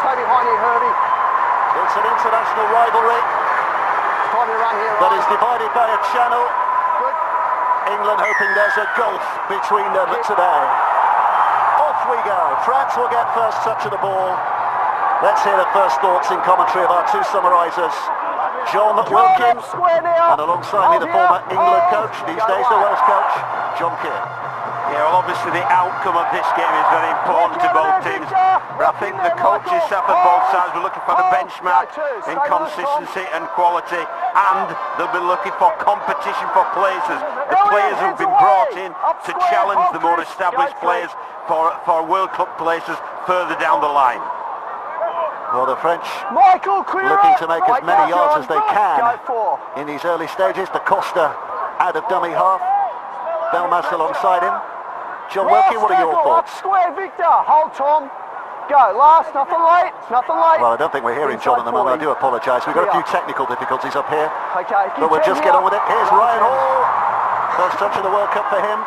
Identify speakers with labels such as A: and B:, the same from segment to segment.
A: stay behind here, Herbie.
B: It's an international rivalry that is divided by a channel. England hoping there's a gulf between them today. Off we go. France will get first touch of the ball. Let's hear the first thoughts in commentary of our two summarisers. John Wilkins, and alongside me the former England coach, these days the Welsh coach, John Keir.
C: Yeah, well, obviously the outcome of this game is very important to both teams, but I think the coaches sat on both sides were looking for the benchmark in consistency and quality, and they'll be looking for competition for places. The players who've been brought in to challenge the more established players for World Cup places further down the line.
B: Well, the French looking to make as many yards as they can in these early stages. The Costa out of dummy half. Belmas alongside him. John Wilkie, what are your thoughts?
A: Square, Victor. Hold, Tom. Go. Last. Nothing late. Nothing late.
B: Well, I don't think we're hearing John at the moment. I do apologise. We've got a few technical difficulties up here.
A: Okay.
B: But we'll just get on with it. Here's Ryan Hall. First touch of the World Cup for him.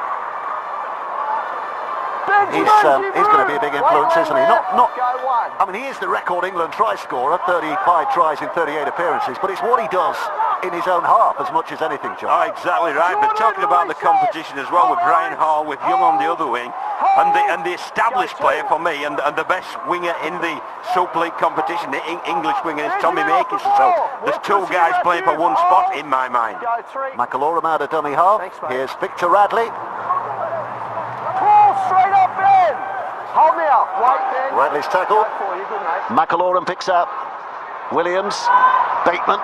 B: He's going to be a big influence, isn't he? I mean, he is the record England try scorer, 35 tries in 38 appearances, but it's what he does in his own half as much as anything, John.
C: Oh, exactly right. But talking about the competition as well, with Ryan Hall, with Young on the other wing, and the established player for me, and the best winger in the Super League competition, the English winger, is Tommy Makis. So there's two guys playing for one spot in my mind.
B: McAlorum out of dummy half. Here's Victor Radley.
A: Straight up, Ben! Hold me up, right, Ben.
B: Radley's tackle. McAlorum picks up Williams. Bateman,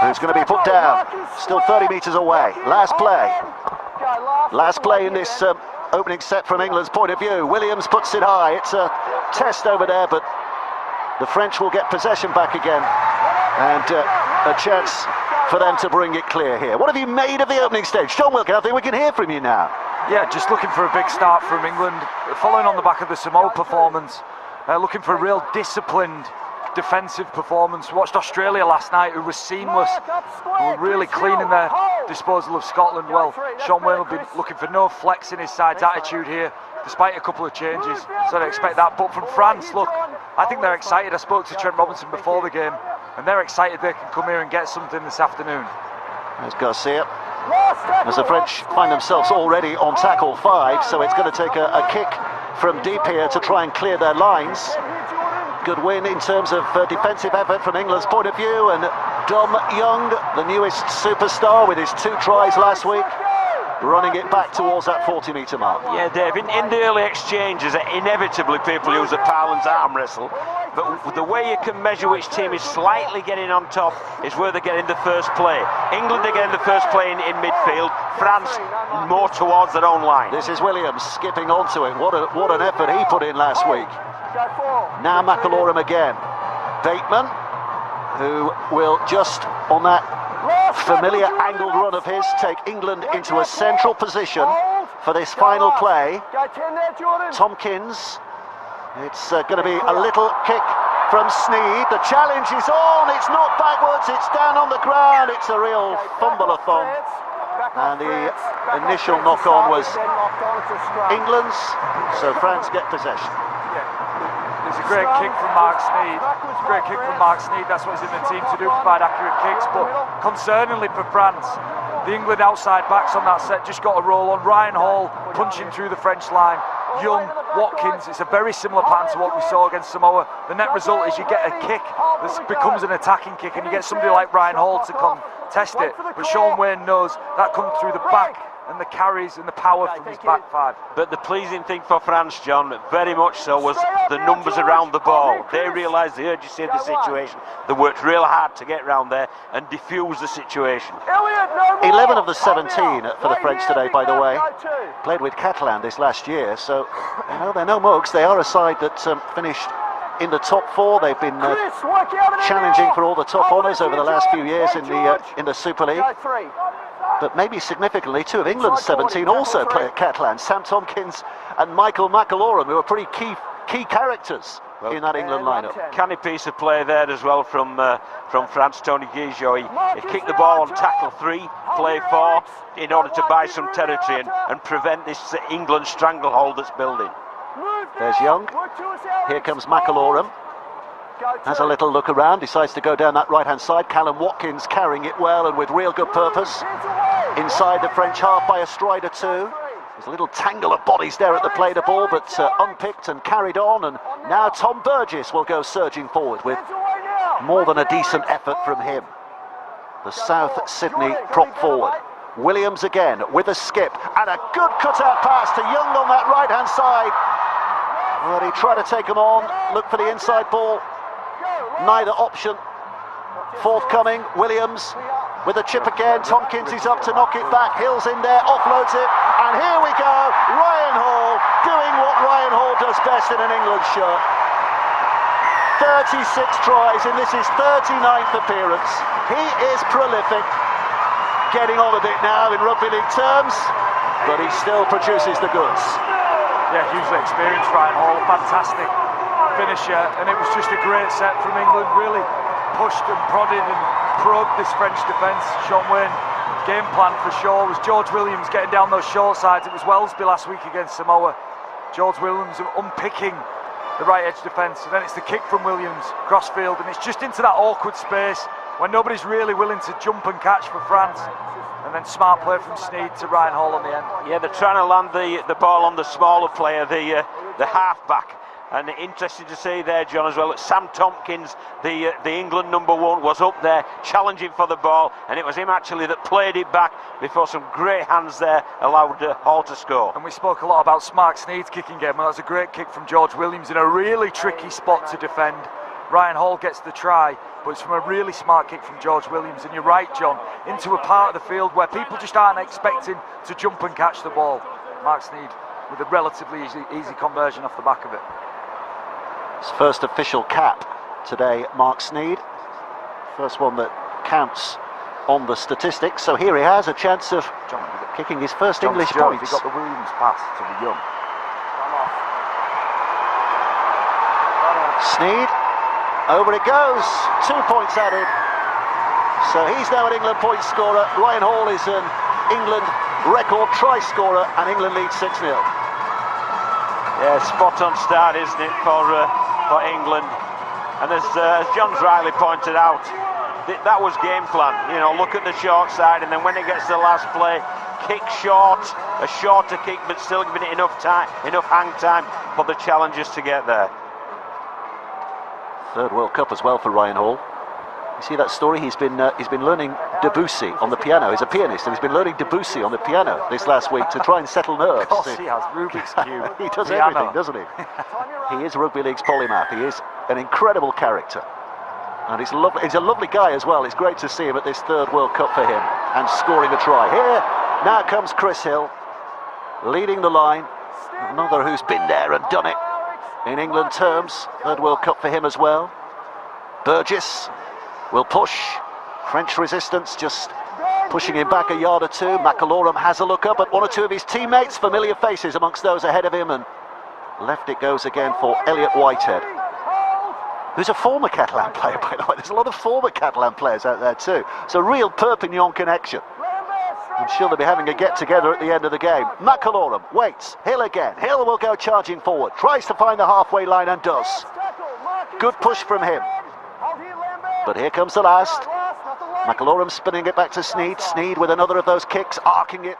B: who's going to be put down. Still 30 metres away. Last play in this opening set from England's point of view. Williams puts it high. It's a test over there, but the French will get possession back again. And a chance for them to bring it clear here. What have you made of the opening stage? John Wilkin, I think we can hear from you now.
D: Yeah, just looking for a big start from England, following on the back of the Samoa performance, looking for a real disciplined defensive performance. Watched Australia last night, who was seamless, who were really clean in their disposal of Scotland. Well, Sean Wayne will be looking for no flex in his side's attitude here, despite a couple of changes, so I expect that. But from France, look, I think they're excited. I spoke to Trent Robinson before the game, and they're excited they can come here and get something this afternoon.
B: There's Garcia. As the French find themselves already on tackle 5, so it's going to take a kick from deep here to try and clear their lines. Good win in terms of defensive effort from England's point of view, and Dom Young, the newest superstar with his 2 tries last week, running it back towards that 40-metre mark.
C: Yeah, Dave, in the early exchanges, inevitably people use a Parland's arm wrestle, but the way you can measure which team is slightly getting on top is where they're getting the first play. England are getting the first play in midfield, France more towards their own line.
B: This is Williams skipping onto it. What an effort he put in last week. Now McAlorum again. Bateman, who will just, on that familiar angled run of his, take England into a central position for this final play. Tompkins, it's going to be a little kick from Sneed. The challenge is on, it's not backwards, it's down on the ground. It's a real fumble-a-thon, and the initial knock-on was England's, so France get possession.
D: It's a great kick from Mark Sneed. It's a great kick from Mark Sneed. That's what he's in the team to do, provide accurate kicks. But concerningly for France, the England outside backs on that set just got a roll on. Ryan Hall punching through the French line. Young, Watkins, it's a very similar pattern to what we saw against Samoa. The net result is you get a kick that becomes an attacking kick, and you get somebody like Ryan Hall to contest it. But Sean Wayne knows that comes through the back and the carries and the power from his back 5.
C: But the pleasing thing for France, John, very much so, was the numbers around the ball. They realised the urgency of the situation. They worked real hard to get round there and defuse the situation.
B: 11 of the 17 for the French today, by the way, played with Catalan this last year, so you know, they're no mugs. They are a side that finished in the top 4. They've been challenging for all the top honours over the last few years in the Super League. But maybe significantly, 2 of England's 17 also play at Catalan. Sam Tompkins and Michael McAlorum, who are pretty key characters in that England lineup.
C: Canny piece of play there as well from France. Tony Guijo, he kicked the ball on tackle 3, play 4, in order to buy some territory and prevent this England stranglehold that's building.
B: There's Young. Here comes McAlorum. Has a little look around, decides to go down that right-hand side. Callum Watkins carrying it well and with real good purpose. Inside the French half by a stride or two. There's a little tangle of bodies there at the play the ball, but unpicked and carried on. And now Tom Burgess will go surging forward with more than a decent effort from him. The South Sydney prop forward. Williams again with a skip and a good cut-out pass to Young on that right-hand side. Well, he tried to take him on, look for the inside ball. Neither option forthcoming. Williams with a chip again. Tompkins is up to knock it back. Hill's in there, offloads it, and here we go. Ryan Hall doing what Ryan Hall does best in an England shirt. 36 tries in this his 39th appearance. He is prolific. Getting on a bit now in rugby league terms, but he still produces the goods.
D: Yeah, hugely experienced Ryan Hall, fantastic finisher, and it was just a great set from England. Really pushed and prodded and probed this French defence. Sean Wayne game plan for sure was George Williams getting down those short sides. It was Wellesby last week against Samoa. George Williams unpicking the right edge defence, and then it's the kick from Williams crossfield, and it's just into that awkward space when nobody's really willing to jump and catch for France. And then smart play from Sneed to Ryan Hall on the end.
C: Yeah, they're trying to land the ball on the smaller player, the half-back. And interesting to see there, John, as well, that Sam Tompkins, the England #1, was up there challenging for the ball, and it was him actually that played it back before some great hands there allowed Hall to score.
D: And we spoke a lot about Mark Sneed's kicking game, and that was a great kick from George Williams in a really tricky spot to defend. Ryan Hall gets the try, but it's from a really smart kick from George Williams. And you're right, John, into a part of the field where people just aren't expecting to jump and catch the ball. Mark Sneed with a relatively easy conversion off the back of it.
B: His first official cap today, Mark Sneed. First one that counts on the statistics. So here he has a chance of kicking his first English points.
D: He got the Williams pass to the Young.
B: Sneed, over it goes. 2 points added. So he's now an England point scorer. Ryan Hall is an England record try scorer, and England leads 6-0.
C: Yeah, spot on start, isn't it, for England? And as John's rightly pointed out, that was game plan. You know, look at the short side, and then when it gets to the last play, kick short, a shorter kick, but still giving it enough time, enough hang time for the challengers to get there.
B: Third World Cup as well for Ryan Hall. You see that story? He's been learning Debussy on the piano. He's a pianist, and he's been learning Debussy on the piano this last week to try and settle nerves.
D: Of course he has, Rubik's Cube.
B: He does
D: piano.
B: everything, doesn't he? He is rugby league's polymath. He is an incredible character, and he's lovely. He's a lovely guy as well. It's great to see him at this third World Cup for him and scoring a try. Here now comes Chris Hill, leading the line. Another who's been there and done it in England terms. Third World Cup for him as well. Burgess will push. French resistance just pushing him back a yard or two. McAlorum has a look up at one or two of his teammates, familiar faces amongst those ahead of him, and left it goes again for Elliot Whitehead, who's a former Catalan player, by the way. There's a lot of former Catalan players out there too. It's a real Perpignan connection. I'm sure they'll be having a get-together at the end of the game. McAlorum waits. Hill again. Hill will go charging forward. Tries to find the halfway line and does. Good push from him. But here comes the last. McAlorum spinning it back to Sneed. Sneed with another of those kicks, arcing it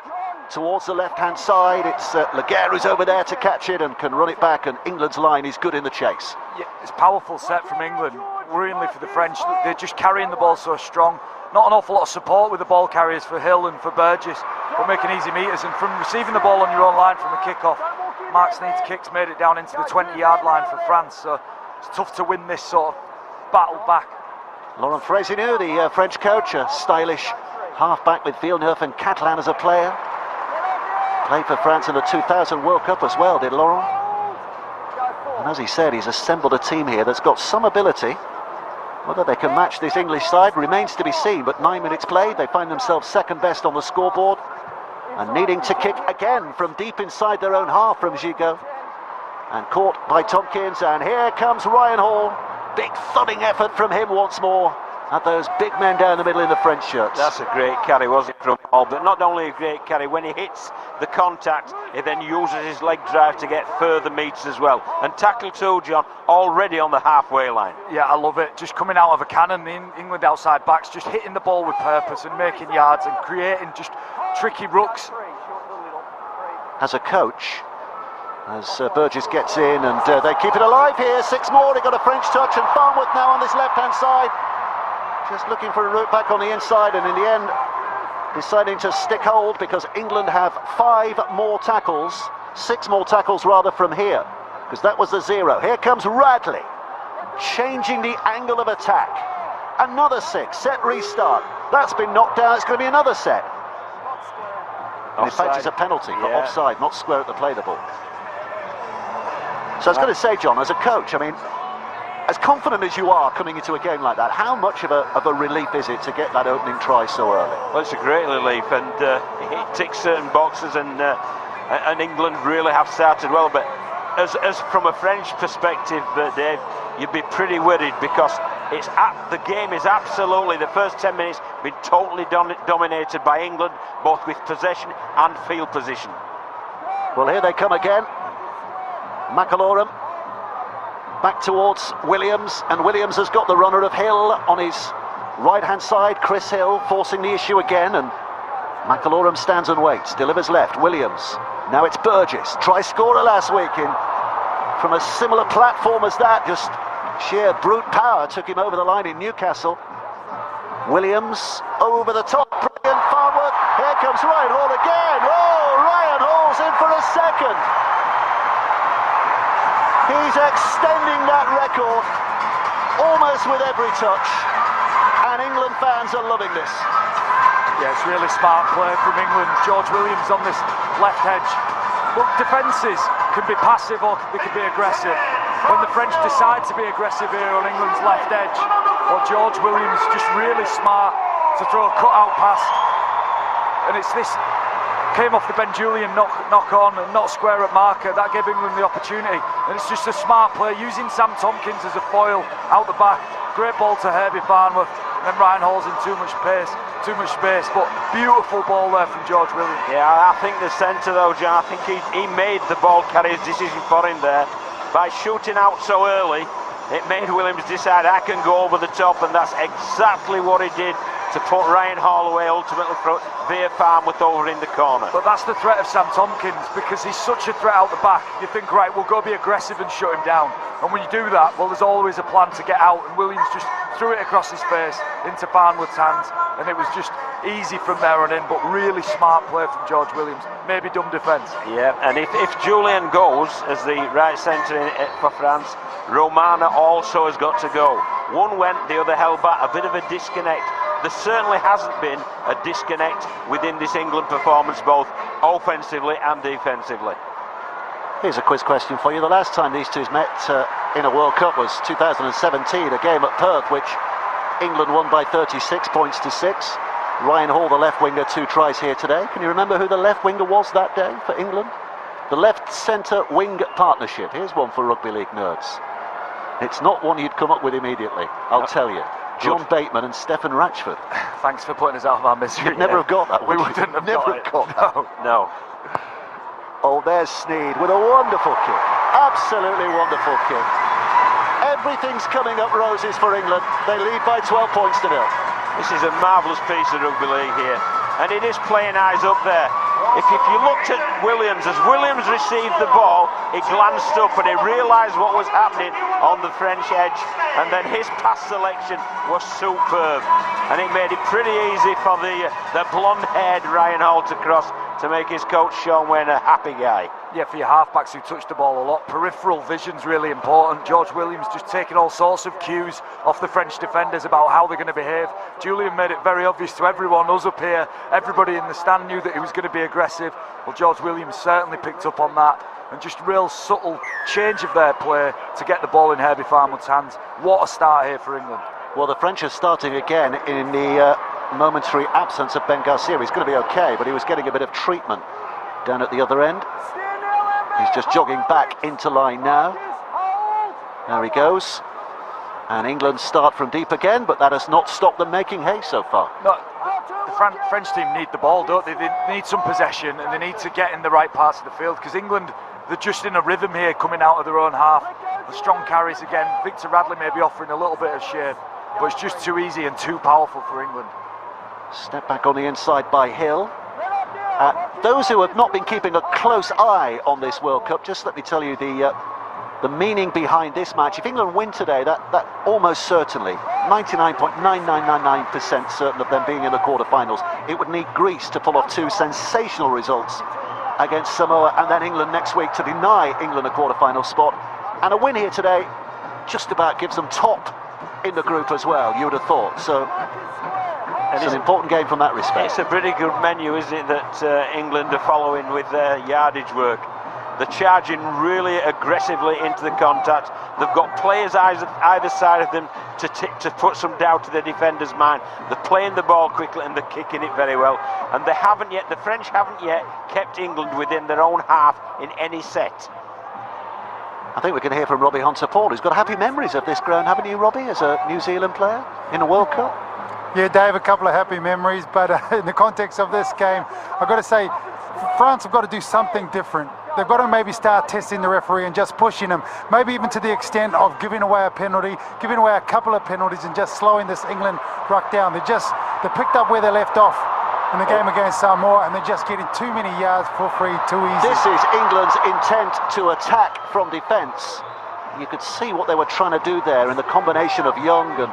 B: towards the left-hand side. It's Laguerre who's over there to catch it and can run it back, and England's line is good in the chase.
D: Yeah, it's a powerful set from England. Worryingly for the French, they're just carrying the ball so strong. Not an awful lot of support with the ball carriers for Hill and for Burgess, but making easy meters. And from receiving the ball on your own line from the kick-off, Mark Sneed's kicks made it down into the 20-yard line for France. So it's tough to win this sort of battle back.
B: Laurent Frézineau, the French coach, a stylish half-back with Villeneuve and Catalan as a player. Played for France in the 2000 World Cup as well, did Laurent. And as he said, he's assembled a team here that's got some ability. Whether they can match this English side remains to be seen, but 9 minutes played, they find themselves second best on the scoreboard, and needing to kick again from deep inside their own half from Gigot. And caught by Tompkins, and here comes Ryan Hall. Big thudding effort from him once more. had those big men down the middle in the French shirts.
C: That's a great carry, wasn't it, from Hall? But not only a great carry, when he hits the contact, he then uses his leg drive to get further metres as well. And tackle too, John, already on the halfway line.
D: Yeah, I love it. Just coming out of a cannon, the England outside backs just hitting the ball with purpose and making yards and creating just tricky rucks.
B: As a coach, as Burgess gets in, and they keep it alive here. 6 more, they got a French touch, and Farnworth now on this left-hand side, just looking for a route back on the inside, and in the end deciding to stick hold because England have 5 more tackles, 6 more tackles rather from here, because that was the 0. Here comes Radley, changing the angle of attack. Another 6, set restart. That's been knocked down, it's going to be another set. And in fact, it's a penalty for offside, not square at the play the ball. So I was going to say, John, as a coach, I mean, as confident as you are coming into a game like that, how much of a relief is it to get that opening try so early?
C: Well, it's a great relief, and it ticks certain boxes, and England really have started well. But as from a French perspective, Dave, you'd be pretty worried because the game is absolutely, the first 10 minutes, been totally dominated by England, both with possession and field position.
B: Well, here they come again. McAlorum back towards Williams, and Williams has got the runner of Hill on his right-hand side. Chris Hill forcing the issue again, and McAlorum stands and waits, delivers left. Williams, now it's Burgess, try-scorer last week from a similar platform as that, just sheer brute power took him over the line in Newcastle. Williams over the top, brilliant. Farnworth, here comes Ryan Hall again. Oh, Ryan Hall's in for a second. He's extending that record almost with every touch, and England fans are loving this.
D: Yeah, it's really smart play from England. George Williams on this left edge. Look, defences can be passive or they can be aggressive. When the French decide to be aggressive here on England's left edge, well, George Williams just really smart to throw a cut-out pass, and it's this. Came off the Ben Julian knock on and not square at marker. That gave England the opportunity, and it's just a smart play using Sam Tompkins as a foil out the back. Great ball to Herbie Farnworth, and then Ryan Hall's in too much space, but beautiful ball there from George Williams.
C: Yeah, I think the centre though, John, I think he made the ball carry his decision for him there. By shooting out so early, it made Williams decide I can go over the top, and that's exactly what he did to put Ryan Hall away, ultimately via Farnworth over in the corner.
D: But that's the threat of Sam Tompkins, because he's such a threat out the back. You think, right, we'll go be aggressive and shut him down. And when you do that, well, there's always a plan to get out, and Williams just threw it across his face into Farnworth's hands, and it was just easy from there on in, but really smart play from George Williams. Maybe dumb defence.
C: Yeah, and if Julian goes as the right centre for France, Romana also has got to go. One went, the other held back, a bit of a disconnect. There certainly hasn't been a disconnect within this England performance, both offensively and defensively.
B: Here's a quiz question for you. The last time these two met in a World Cup was 2017, a game at Perth, which England won by 36 points to 6. Ryan Hall, the left winger, 2 tries here today. Can you remember who the left winger was that day for England? The left centre wing partnership. Here's one for rugby league nerds. It's not one you'd come up with immediately, I'll tell you. John Bateman and Stefan Ratchford.
D: Thanks for putting us out of our misery.
B: You'd never have got that,
D: we wouldn't have
B: never
D: got
B: that.
C: No.
B: Oh, there's Sneed with a wonderful kick. Absolutely wonderful kick. Everything's coming up roses for England. They lead by 12 points to 0.
C: This is a marvellous piece of rugby league here, and it is playing eyes up there. If you looked at Williams, as Williams received the ball, he glanced up and he realised what was happening on the French edge, and then his pass selection was superb, and it made it pretty easy for the blonde-haired Ryan Hall to cross to make his coach Sean Wayne a happy guy.
D: Yeah, for your halfbacks who touch the ball a lot, peripheral vision's really important. George Williams just taking all sorts of cues off the French defenders about how they're going to behave. Julian made it very obvious to everyone, us up here, everybody in the stand knew that he was going to be aggressive. Well, George Williams certainly picked up on that, and just real subtle change of their play to get the ball in Herbie Farnworth's hands. What a start here for England.
B: Well, the French are starting again in the momentary absence of Ben Garcia. He's going to be okay, but he was getting a bit of treatment down at the other end. He's just jogging back into line now. There he goes. And England start from deep again, but that has not stopped them making hay so far.
D: No, the French team need the ball, don't they? They need some possession and they need to get in the right parts of the field, because England, they're just in a rhythm here coming out of their own half. The strong carries again. Victor Radley may be offering a little bit of shape, but it's just too easy and too powerful for England.
B: Step back on the inside by Hill. Those who have not been keeping a close eye on this World Cup, just let me tell you the meaning behind this match. If England win today, that almost certainly, 99.9999% certain of them being in the quarterfinals, it would need Greece to pull off two sensational results against Samoa, and then England next week to deny England a quarterfinal spot. And a win here today just about gives them top in the group as well, you would have thought. So it's an important game from that respect.
E: It's a pretty good menu, isn't it, that England are following with their yardage work. They're charging really aggressively into the contact. They've got players either side of them to put some doubt to the defender's mind. They're playing the ball quickly and they're kicking it very well. And the French haven't yet kept England within their own half in any set.
B: I think we can hear from Robbie Hunter-Paul, who's got happy memories of this ground, haven't you, Robbie, as a New Zealand player in a World Cup?
F: Yeah, Dave, a couple of happy memories, but in the context of this game, I've got to say, France have got to do something different. They've got to maybe start testing the referee and just pushing them, maybe even to the extent of giving away a penalty, giving away a couple of penalties and just slowing this England ruck down. They picked up where they left off in the game against Samoa, and they're just getting too many yards for free, too easy.
B: This is England's intent to attack from defence. You could see what they were trying to do there in the combination of Young and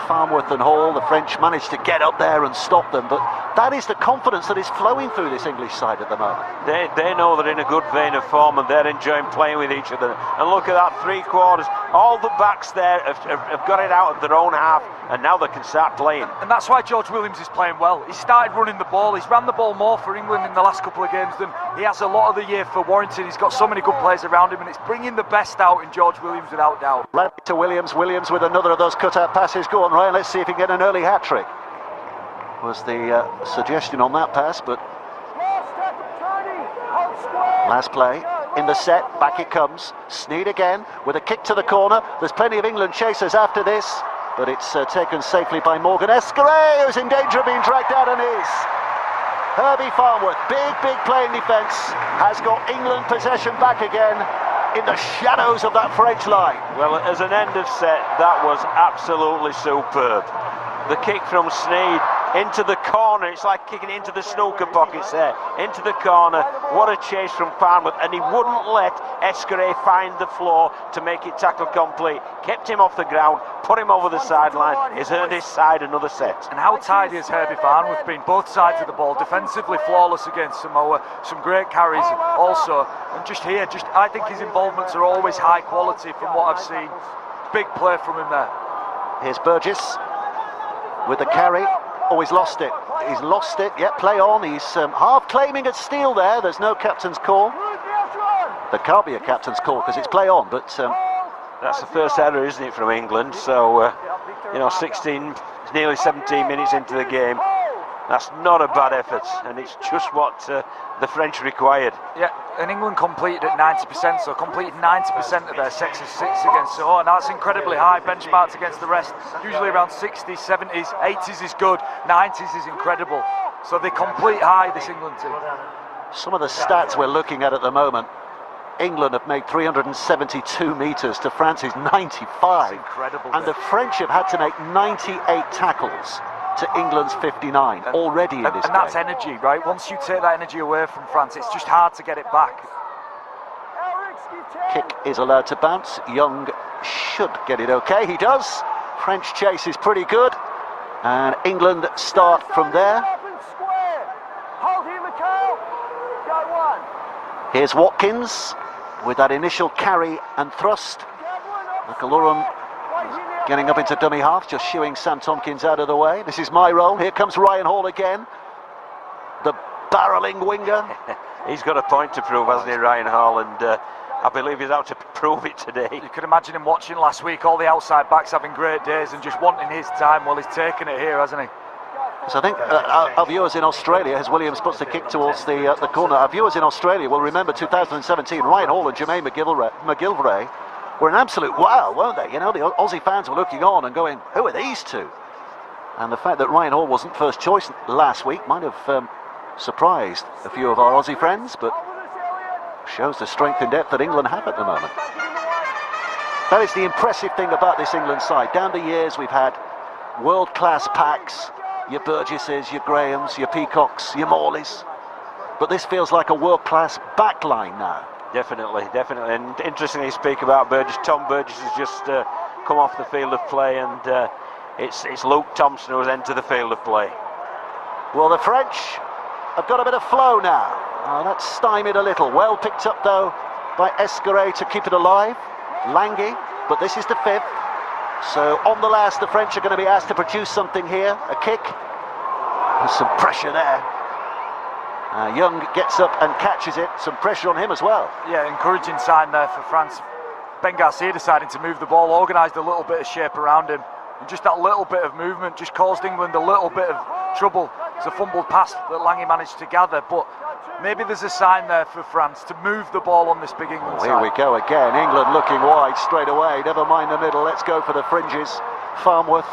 B: Farnworth and Hall. The French managed to get up there and stop them, but that is the confidence that is flowing through this English side at the moment.
E: They know they're in a good vein of form and they're enjoying playing with each other. And look at that, three quarters. All the backs there have got it out of their own half, and now they can start playing.
D: And that's why George Williams is playing well. He started running the ball. He's ran the ball more for England in the last couple of games than he has a lot of the year for Warrington. He's got so many good players around him, and it's bringing the best out in George Williams without doubt.
B: Right to Williams with another of those cut-out passes. Go on, Ryan, let's see if he can get an early hat-trick. Was the suggestion on that pass, but last play in the set, back it comes. Sneed again with a kick to the corner. There's plenty of England chasers after this, but it's taken safely by Morgan Escaré, who's in danger of being dragged out, and is. Herbie Farnworth, big play in defence, has got England possession back again in the shadows of that French line.
E: Well, as an end of set, that was absolutely superb. The kick from Sneed into the corner, it's like kicking into the snooker pockets there, into the corner. What a chase from Farnworth, and he wouldn't let Escaré find the floor to make it tackle complete. Kept him off the ground, put him over the sideline. He's earned his side another set.
D: And how tidy has Herbie Farnworth been? Both sides of the ball, defensively flawless against Samoa, some great carries also. And just here, I think his involvements are always high quality from what I've seen. Big play from him there.
B: Here's Burgess with the carry. Oh, he's lost it. He's lost it. Yeah, play on. He's half claiming a steal there. There's no captain's call. There can't be a captain's call because it's play on, but
E: that's the first error, isn't it, from England? So, 16, nearly 17 minutes into the game. That's not a bad effort, and it's just what the French required.
D: Yeah, and England completed at 90%, so completed 90% of their sets of 6 against Samoa, and that's incredibly high, benchmarked against the rest. Usually around 60s, 70s, 80s is good, 90s is incredible. So they complete high, this England team.
B: Some of the stats we're looking at the moment. England have made 372 metres to France's 95.
D: That's incredible.
B: And the French have had to make 98 tackles to England's 59 already in this game.
D: And that's energy, right? Once you take that energy away from France, it's just hard to get it back.
B: Kick is allowed to bounce. Young should get it okay. He does. French chase is pretty good. And England start from there. Here's Watkins with that initial carry and thrust. McAlorum getting up into dummy half, just shooing Sam Tompkins out of the way. This is my role. Here comes Ryan Hall again. The barrelling winger.
E: He's got a point to prove, hasn't he, Ryan Hall? And I believe he's out to prove it today.
D: You could imagine him watching last week, all the outside backs having great days and just wanting his time. Well, he's taken it here, hasn't he?
B: So I think our viewers in Australia, as Williams puts the kick towards the corner, our viewers in Australia will remember 2017, Ryan Hall and Jermaine McGilvray were an absolute wow, weren't they? You know, the Aussie fans were looking on and going, who are these two? And the fact that Ryan Hall wasn't first choice last week might have surprised a few of our Aussie friends, but shows the strength and depth that England have at the moment. That is the impressive thing about this England side. Down the years we've had world-class packs, your Burgesses, your Grahams, your Peacocks, your Morleys, but this feels like a world-class backline now.
E: Definitely, and interestingly, speak about Burgess. Tom Burgess has just come off the field of play, and it's Luke Thompson who has entered the field of play.
B: Well, the French have got a bit of flow now. Oh, that's stymied a little. Well picked up though by Escaré to keep it alive. Langui, but this is the fifth. So on the last, the French are going to be asked to produce something here. A kick. There's some pressure there. Young gets up and catches it. Some pressure on him as well.
D: Yeah, encouraging sign there for France. Ben Garcia deciding to move the ball, organised a little bit of shape around him. And just that little bit of movement just caused England a little bit of trouble. It's a fumbled pass that Langui managed to gather, but maybe there's a sign there for France to move the ball on this big England side.
B: Here we go again. England looking wide straight away. Never mind the middle. Let's go for the fringes. Farnworth.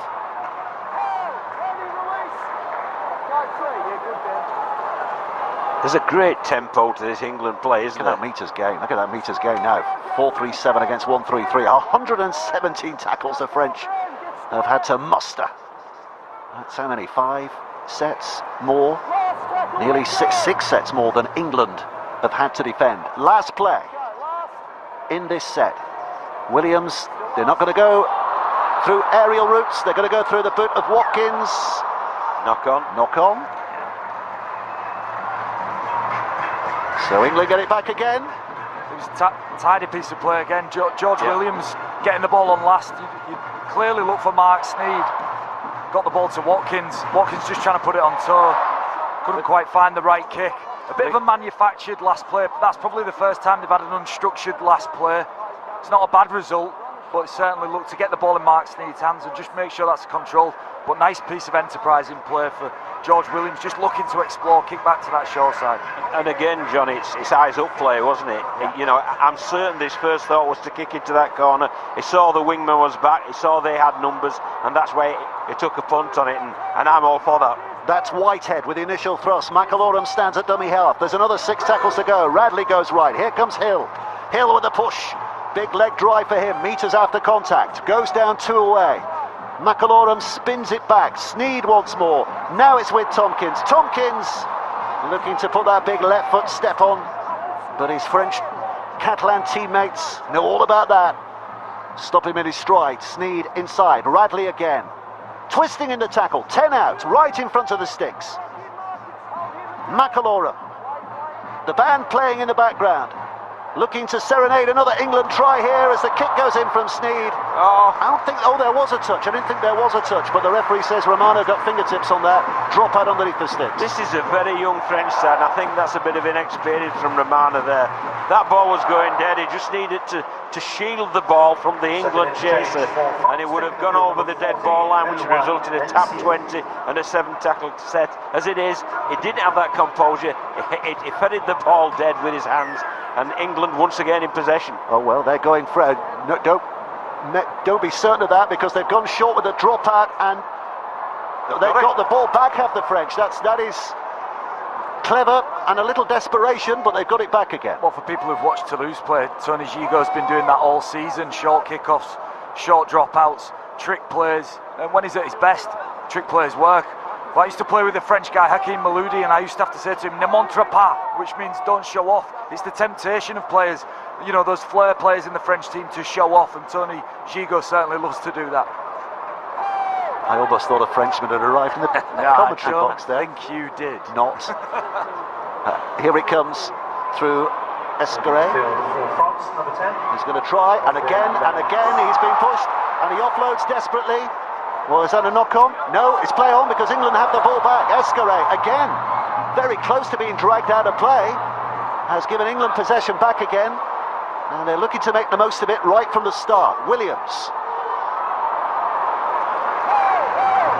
E: There's a great tempo to this England play, isn't there?
B: Look at that metres gain. Look at that metres gain now. 4.37 against 1.33. 117 tackles the French have had to muster. That's how many? 5 sets more? Nearly six sets more than England have had to defend. Last play in this set. Williams, they're not going to go through aerial routes. They're going to go through the boot of Watkins.
E: Knock on.
B: Knock on. So England get it back again.
D: It was a tidy piece of play again. George Williams getting the ball on last. You clearly look for Mark Sneed. Got the ball to Watkins. Watkins just trying to put it on toe. Couldn't quite find the right kick. A bit of a manufactured last play. That's probably the first time they've had an unstructured last play. It's not a bad result, but it certainly looked to get the ball in Mark Sneed's hands and just make sure that's controlled. But nice piece of enterprising play for George Williams, just looking to explore, kick back to that short side.
E: And again, John, it's eyes up play, wasn't it? You know, I'm certain his first thought was to kick into that corner. He saw the wingman was back, he saw they had numbers, and that's why he took a punt on it, and I'm all for that.
B: That's Whitehead with the initial thrust. McIlroy stands at dummy half. There's another 6 tackles to go. Radley goes right. Here comes Hill. Hill with the push. Big leg drive for him. Meters after contact. Goes down 2 away. McIlroy spins it back. Sneed once more. Now it's with Tompkins. Tompkins looking to put that big left foot step on. But his French Catalan teammates know all about that. Stop him in his stride. Sneed inside. Radley again. Twisting in the tackle, 10 out, right in front of the sticks. McIlroy, the band playing in the background, looking to serenade another England try here as the kick goes in from Sneed. There was a touch. I didn't think there was a touch, but the referee says Romano got fingertips on that. Drop out underneath the sticks.
E: This is a very young French side. I think that's a bit of inexperience from Romano there. That ball was going dead. He just needed to shield the ball from the England chaser, and it would have gone over the dead ball line, which resulted in a tap 20 and a 7 tackle set. As it is, he didn't have that composure. He ferried the ball dead with his hands, and England once again in possession.
B: Oh well, they're going for don't be certain of that, because they've gone short with a dropout, and they've got the ball back, have the French. That is clever and a little desperation, but they've got it back again.
D: Well, for people who've watched Toulouse play, Tony Gigo's been doing that all season. Short kickoffs, short dropouts, trick plays, and when he's at his best, trick plays work. Well, I used to play with a French guy, Hakim Maloudi, and I used to have to say to him, ne montre pas, which means don't show off. It's the temptation of players, you know, those flair players in the French team to show off, and Tony Gigo certainly loves to do that.
B: I almost thought a Frenchman had arrived in the commentary box there.
D: I think you did.
B: Not. Here it comes through Escaré. He's going to try, and again he's being pushed, and he offloads desperately. Well, is that a knock-on? No, it's play on, because England have the ball back. Escaré, again, very close to being dragged out of play, has given England possession back again, and they're looking to make the most of it right from the start. Williams.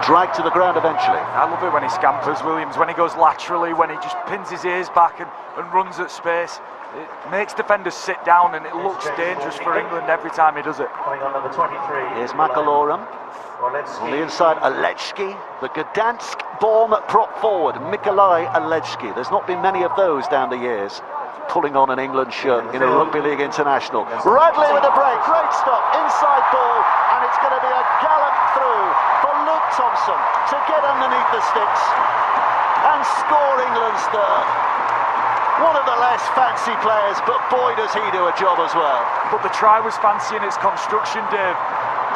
B: dragged to the ground eventually.
D: I love it when he scampers, Williams, when he goes laterally, when he just pins his ears back and runs at space. It makes defenders sit down, and it looks dangerous for England every time he does it.
B: Here's McAlorum. On the inside, Alechki, the Gdansk-born prop forward, Mikolaj Alechki. There's not been many of those down the years, pulling on an England shirt in a Rugby League international. Radley with a break, great stop, inside ball, and it's going to be a gallop through for Luke Thompson to get underneath the sticks and score England's third. One of the less fancy players, but boy does he do a job as well.
D: But the try was fancy in its construction, Dave.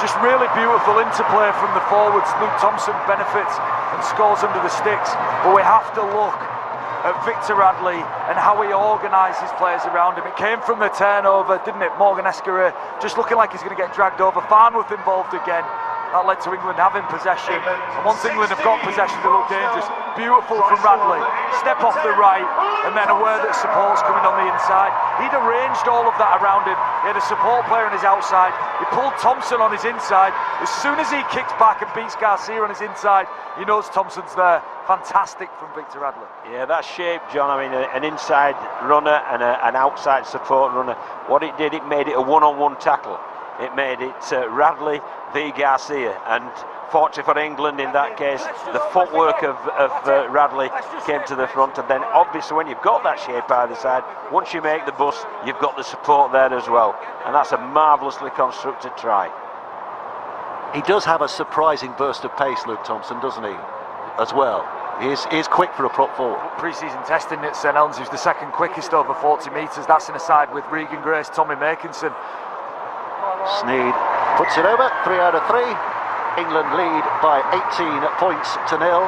D: Just really beautiful interplay from the forwards. Luke Thompson benefits and scores under the sticks. But we have to look at Victor Radley and how he organised his players around him. It came from the turnover, didn't it? Morgan Escaré just looking like he's going to get dragged over. Farnworth involved again. That led to England having possession. And once England have got possession, they look dangerous. Beautiful from Radley. Step off the right, and then aware that support's coming on the inside. He'd arranged all of that around him. He had a support player on his outside. He pulled Thompson on his inside. As soon as he kicks back and beats Garcia on his inside, he knows Thompson's there. Fantastic from Victor Radley.
E: Yeah, that shape, John. I mean, an inside runner and an outside support runner. What it did, it made it a one-on-one tackle. It made it Radley v Garcia, and fortunately for England in that case, the footwork of Radley came to the front, and then obviously when you've got that shape either side, once you make the bus, you've got the support there as well, and that's a marvellously constructed try.
B: He does have a surprising burst of pace, Luke Thompson, doesn't he, as well? He is quick for a prop forward.
D: Pre-season testing at St Helens, he was the second quickest over 40 metres. That's in a side with Regan Grace, Tommy Makinson.
B: Sneed puts it over, 3 out of 3. England lead by 18 points to 0.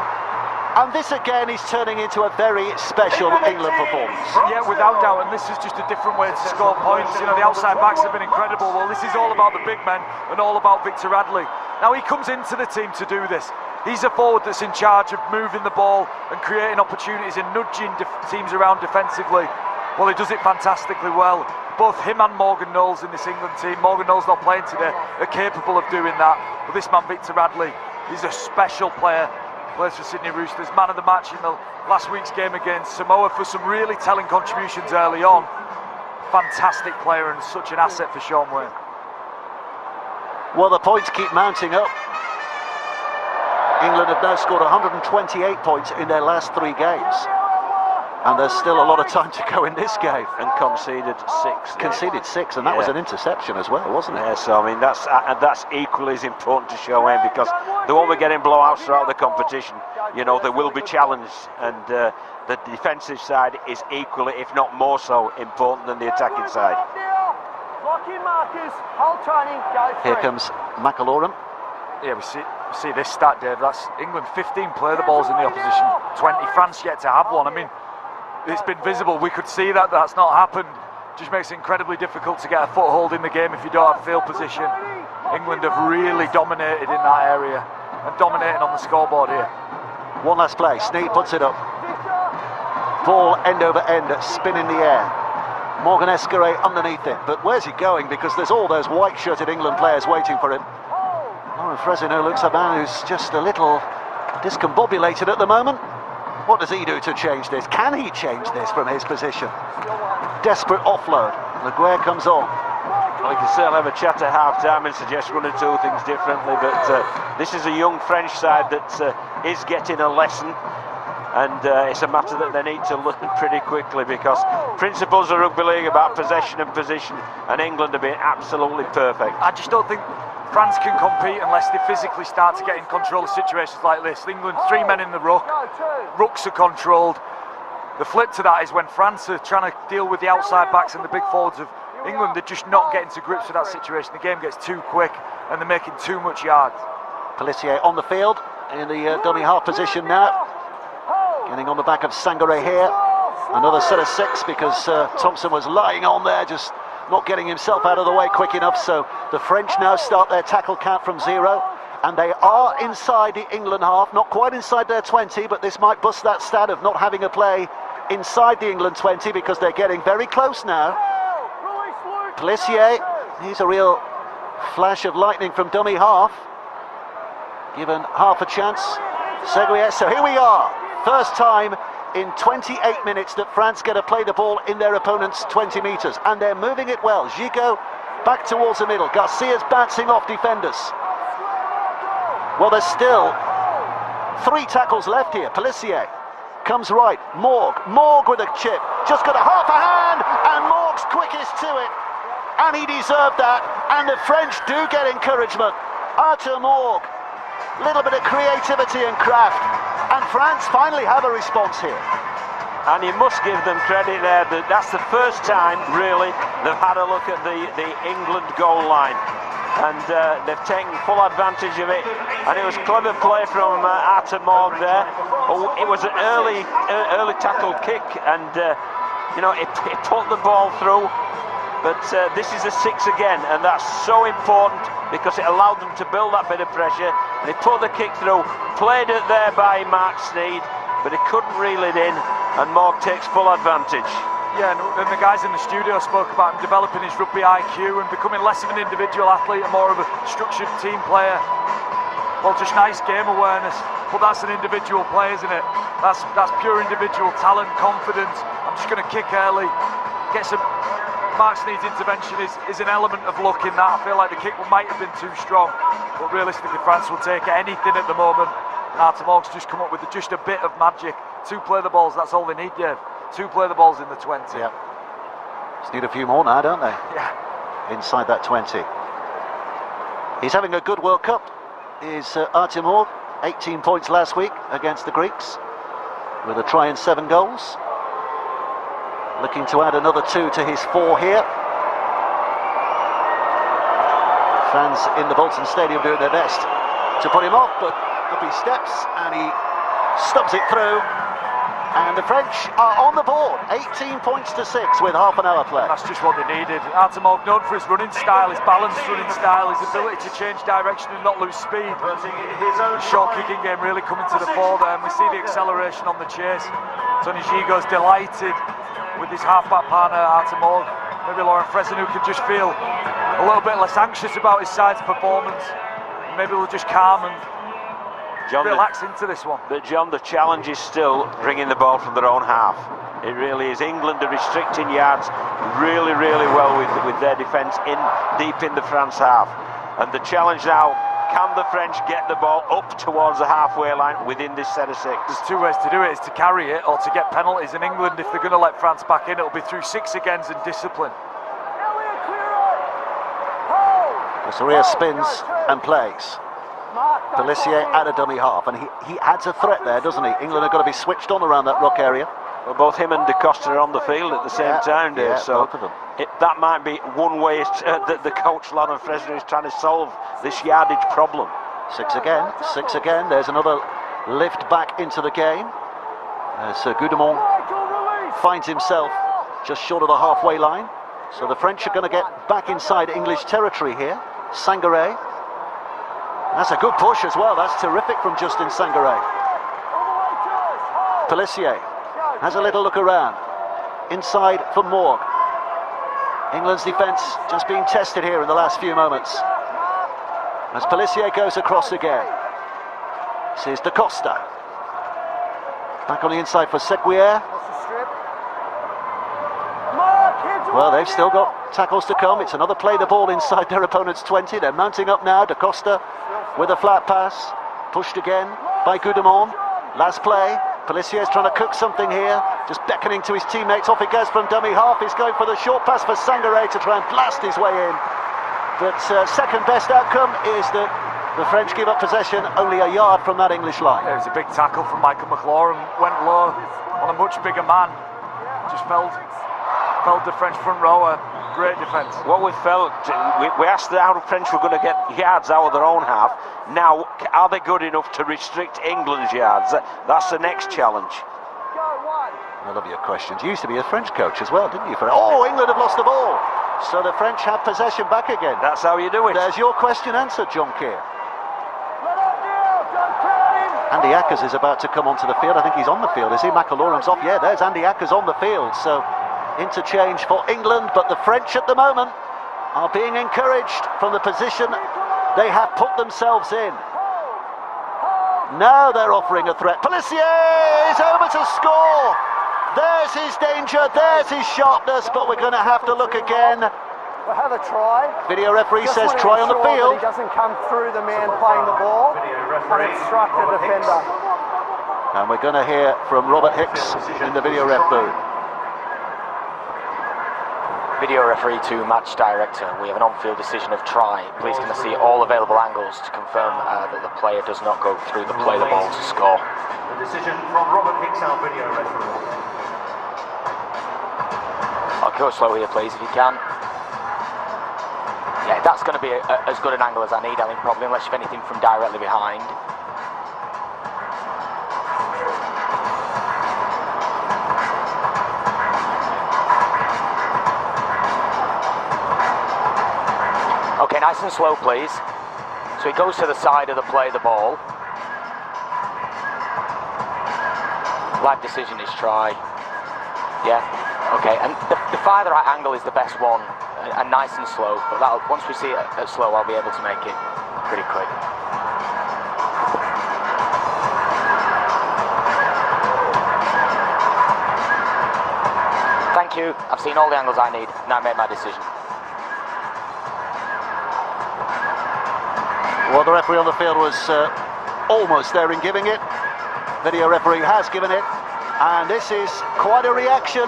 B: And this again is turning into a very special England performance.
D: Yeah, without doubt, and this is just a different way to score points. You know, the outside backs have been incredible. Well, this is all about the big men and all about Victor Radley. Now he comes into the team to do this. He's a forward that's in charge of moving the ball and creating opportunities and nudging teams around defensively. Well, he does it fantastically well. Both him and Morgan Knowles in this England team, Morgan Knowles not playing today, are capable of doing that. But this man, Victor Radley, he's a special player. Plays for Sydney Roosters, man of the match in the last week's game against Samoa for some really telling contributions early on. Fantastic player and such an asset for Shaun Wane.
B: Well, the points keep mounting up. England have now scored 128 points in their last 3 games. And there's still a lot of time to go in this game.
E: And conceded 6.
B: Conceded 6, and that was an interception as well, wasn't it?
E: Yeah, so I mean that's equally as important to show him, because they won't be getting blowouts throughout the competition. You know, they will be challenged, and the defensive side is equally, if not more so, important than the attacking side.
B: Here comes McAlorum.
D: Yeah, we see this stat, Dave. That's England 15 play the balls in the opposition, 20. France yet to have one. I mean, it's been visible. We could see that that's not happened. Just makes it incredibly difficult to get a foothold in the game if you don't have field position. England have really dominated in that area and dominating on the scoreboard here.
B: One last play. Sneed puts it up. Ball end over end, spin in the air. Morgan Escaré underneath it. But where's he going? Because there's all those white-shirted England players waiting for him. Lauren Fresino looks a man who's just a little discombobulated at the moment. What does he do to change this? Can he change this from his position? Desperate offload. Laguerre comes on.
E: Well, you can certainly have a chat at half-time and suggest one or two things differently, but this is a young French side that is getting a lesson, and it's a matter that they need to learn pretty quickly, because principles of rugby league about possession and position, and England have been absolutely perfect.
D: I just don't think France can compete unless they physically start to get in control of situations like this. England, 3 men in the ruck, rucks are controlled. The flip to that is when France are trying to deal with the outside backs and the big forwards of England, they're just not getting to grips with that situation. The game gets too quick and they're making too much yards.
B: Pelissier on the field in the dummy half position now. Getting on the back of Sangaré here. Another set of 6 because Thompson was lying on there, just not getting himself out of the way quick enough. So the French now start their tackle count from 0, and they are inside the England half, not quite inside their 20, but this might bust that stat of not having a play inside the England 20, because they're getting very close now. Pelissier, he's a real flash of lightning from dummy half. given half a chance. Seguier, so here we are. First time in 28 minutes that France get to play the ball in their opponent's 20 metres, and they're moving it well. Gigot back towards the middle. Garcia's bouncing off defenders. Well, there's still 3 tackles left here. Pelissier comes right. Morg with a chip. Just got a half a hand, and Morg's quickest to it. And he deserved that, and the French do get encouragement. Arthur Morg, little bit of creativity and craft, and France finally have a response here.
E: And you must give them credit there. That's the first time, really, they've had a look at the England goal line. And they've taken full advantage of it. And it was clever play from Arthur Morg there. Oh, it was an early tackle kick, and it put the ball through. But this is a 6 again, and that's so important because it allowed them to build that bit of pressure. And he put the kick through, played it there by Mark Sneyd, but he couldn't reel it in, and Morg takes full advantage.
D: Yeah, and the guys in the studio spoke about him developing his rugby IQ and becoming less of an individual athlete and more of a structured team player. Well, just nice game awareness, but that's an individual play, isn't it? That's pure individual talent, confidence. I'm just going to kick early, get some. Mark Sneyd's intervention is an element of luck in that. I feel like the kick might have been too strong, but realistically France will take anything at the moment. And Arthur Morg's just come up with just a bit of magic. 2 play the balls, that's all they need, Dave. 2 play the balls in the 20.
B: Yeah. Just need a few more now, don't they?
D: Yeah.
B: Inside that 20. He's having a good World Cup. Is Arthur Morg, 18 points last week against the Greeks, with a try and 7 goals. Looking to add another 2 to his 4 here. Fans in the Bolton Stadium doing their best to put him off, but up he steps and he stubs it through. And the French are on the board, 18 points to 6 with half an hour play.
D: That's just what they needed. Arthur Morg, known for his running style, his balanced running style, his ability to change direction and not lose speed. His short kicking game really coming to the fore there, and we see the acceleration on the chase. Tony Gigo's delighted with his half-back partner, Arthur Morg. Maybe Laurent Fresneau could just feel a little bit less anxious about his side's performance. Maybe they'll just calm and relax into this one.
E: But John, the challenge is still bringing the ball from their own half. It really is. England are restricting yards really, really well with their defence deep in the France half. And the challenge now, can the French get the ball up towards the halfway line within this set of 6?
D: There's 2 ways to do it, is to carry it or to get penalties. In England, if they're going to let France back in, it'll be through 6 agains and discipline.
B: Soria spins and plays. Pelissier at a dummy half, and he adds a threat there, doesn't he? England have got to be switched on around that ruck area.
E: Well, both him and Da Costa are on the field at the same time, Dave.
B: Yeah,
E: so
B: both of them.
E: That might be one way that the coach, Laurent Fresneau, is trying to solve this yardage problem.
B: 6 again, 6 again. There's another lift back into the game. As Goudemont finds himself just short of the halfway line. So the French are going to get back inside English territory here. Sangaré. That's a good push as well. That's terrific from Justin Sangaré. Pelissier has a little look around. Inside for Morg. England's defence just being tested here in the last few moments. As Pelissier goes across again. This is Da Costa. Back on the inside for Seguier. Well, they've still got tackles to come. It's another play the ball inside their opponent's 20. They're mounting up now. Da Costa with a flat pass. Pushed again by Goudemont. Last play. Pelissier's trying to cook something here. Just beckoning to his teammates. Off it goes from dummy half. He's going for the short pass for Sangaré to try and blast his way in. But second best outcome is that the French give up possession only a yard from that English line.
D: It was a big tackle from Michael McLaurin. Went low on a much bigger man. Just felled the French front rower. Great defence.
E: What we felt, we asked how the French were going to get yards out of their own half. Now, are they good enough to restrict England's yards? That's the next challenge.
B: I love your questions. You used to be a French coach as well, didn't you? Oh, England have lost the ball. So the French have possession back again.
E: That's how you do it.
B: There's your question answered, John Keir. Andy Ackers is about to come onto the field. I think he's on the field. Is he? McAloram's off. Yeah, there's Andy Ackers on the field. So interchange for England, but the French at the moment are being encouraged from the position they have put themselves in. Now they're offering a threat. Pelissier is over to score. There's his danger, there's his sharpness, but we're going to have to look again.
A: We'll have a try.
B: Video referee
A: Just
B: says
A: want to
B: try on the
A: ensure that
B: field.
A: he doesn't come through the man playing the ball and obstruct the defender.
B: And we're going to hear from Robert Hicks in the video ref booth.
G: Video referee to match director. We have an on-field decision of try. Please can I see all available angles to confirm that the player does not go through the play the ball to score.
H: The decision from Robert Hicks, our video referee.
G: I'll go slow here, please, if you can. Yeah, that's going to be as good an angle as I need, I think, probably, unless you've anything from directly behind. Okay, nice and slow, please. So he goes to the side of the play the ball. Live decision is try. Yeah, okay, and the farther right angle is the best one, and nice and slow, but once we see it at slow, I'll be able to make it pretty quick. Thank you, I've seen all the angles I need, now I made my decision.
B: Well, the referee on the field was almost there in giving it. Video referee has given it, and this is quite a reaction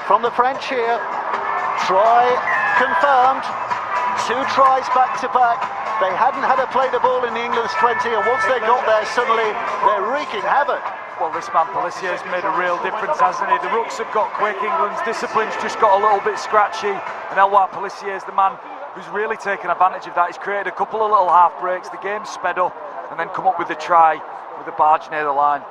B: from the French here. Try confirmed, 2 tries back to back. They hadn't had a play the ball in the England's 20, and once they got there, suddenly they're wreaking havoc.
D: Well, this man Pelissier's made a real difference, hasn't he? The rooks have got quick, England's discipline's just got a little bit scratchy, and Elwar Pelissier's the man who's really taken advantage of that. He's created a couple of little half breaks, the game's sped up, and then come up with the try with the barge near the line.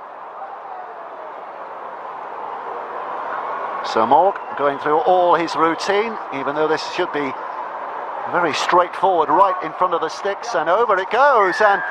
B: So Morg going through all his routine, even though this should be very straightforward, right in front of the sticks, and over it goes, and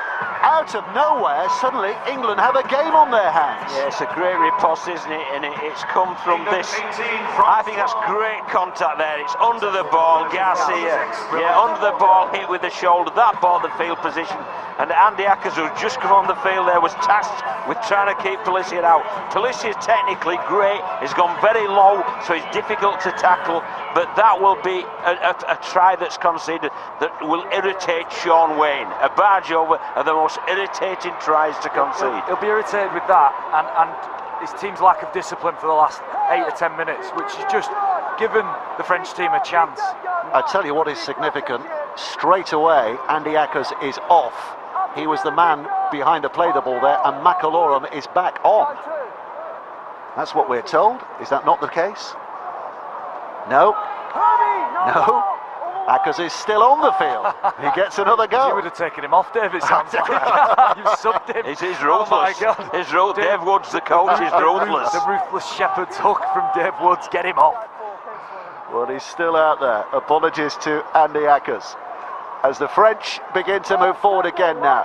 B: out of nowhere, suddenly England have a game on their hands.
E: Yeah, it's a great riposte, isn't it? And it's come from this. I think that's great contact there. It's under the ball, Garcia. Yeah, under the ball, hit with the shoulder. That bought the field position. And Andy Ackers, who's just come on the field there, was tasked with trying to keep Pelissier out. Pelissier's technically great. He's gone very low, so he's difficult to tackle. But that will be a try that's conceded that will irritate Sean Wayne. A barge over are the most irritating tries to concede.
D: He'll be irritated with that, and his team's lack of discipline for the last 8 or 10 minutes, which has just given the French team a chance.
B: I tell you what is significant, straight away Andy Ackers is off. He was the man behind the play the ball there, and McAlorum is back on. That's what we're told. Is that not the case? No. No. Ackers is still on the field. He gets another go.
D: You would have taken him off, Dave, it sounds like. You subbed him.
E: He's ruthless.
D: Oh my God.
E: Dave Woods, the coach, is ruthless.
D: The ruthless shepherd's hook from Dave Woods. Get him off.
B: Well, he's still out there. Apologies to Andy Ackers as the French begin to move forward again now.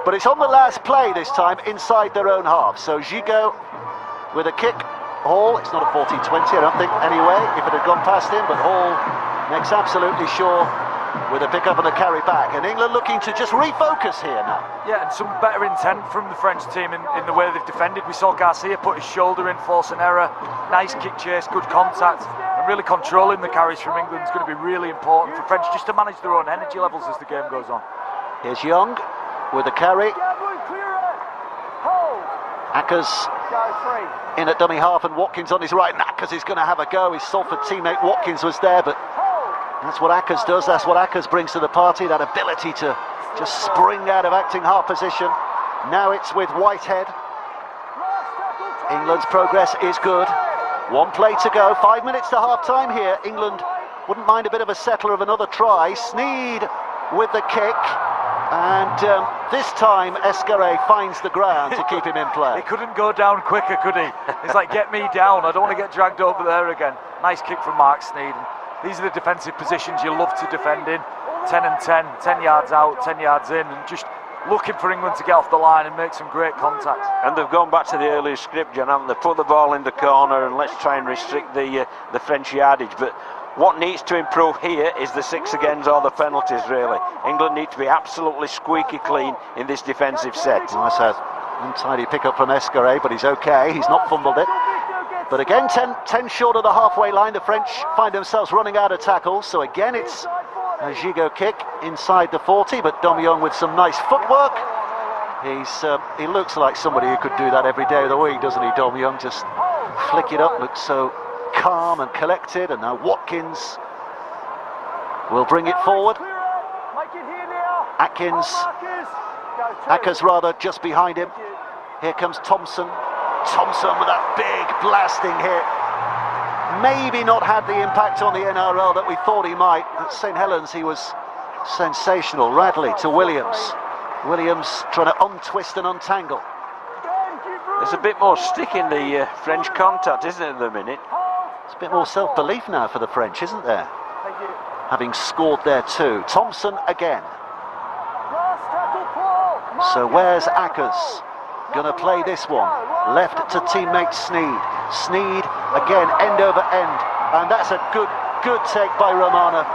B: But it's on the last play this time inside their own half. So Gigot with a kick. Hall, it's not a 14-20, I don't think, anyway, if it had gone past him, but Hall makes absolutely sure with a pick up and a carry back. And England looking to just refocus here now.
D: Yeah, and some better intent from the French team in the way they've defended. We saw Garcia put his shoulder in, force an error, nice kick chase, good contact, and really controlling the carries from England is going to be really important for French just to manage their own energy levels as the game goes on.
B: Here's Young with the carry. Ackers in at dummy half and Watkins on his right, and Ackers is going to have a go. His Salford teammate Watkins was there, but that's what Ackers does, that's what Ackers brings to the party, that ability to just spring out of acting half position. Now it's with Whitehead. England's progress is good. 1 play to go, 5 minutes to half time here. England wouldn't mind a bit of a settler of another try. Sneed with the kick. And this time Escaré finds the ground to keep him in play.
D: He couldn't go down quicker, could he? He's like, get me down, I don't want to get dragged over there again. Nice kick from Mark Sneed. And these are the defensive positions you love to defend in. 10 and 10, 10 yards out, 10 yards in, and just looking for England to get off the line and make some great contact.
E: And they've gone back to the earlier script, John, haven't they? Put the ball in the corner and let's try and restrict the French yardage. But what needs to improve here is the 6 agains or the penalties, really. England need to be absolutely squeaky clean in this defensive set.
B: Nice untidy pick-up from Escaré, but he's okay, he's not fumbled it. But again, 10 short of the halfway line, the French find themselves running out of tackles, so again it's a Gigot kick inside the 40, but Dom Young with some nice footwork. He looks like somebody who could do that every day of the week, doesn't he, Dom Young? Just flick it up, looks so calm and collected, and now Watkins will bring it forward. Ackers rather, just behind him. Here comes Thompson. Thompson with that big blasting hit. Maybe not had the impact on the NRL that we thought he might. At St Helens he was sensational. Radley to Williams. Williams trying to untwist and untangle.
E: There's a bit more stick in the French contact, isn't it, at the minute?
B: It's a bit more self-belief now for the French, isn't there? Having scored there too. Thompson again. So where's Ackers? Gonna play this one. Left to teammate Sneed. Sneed again, end over end. And that's a good take by Romano.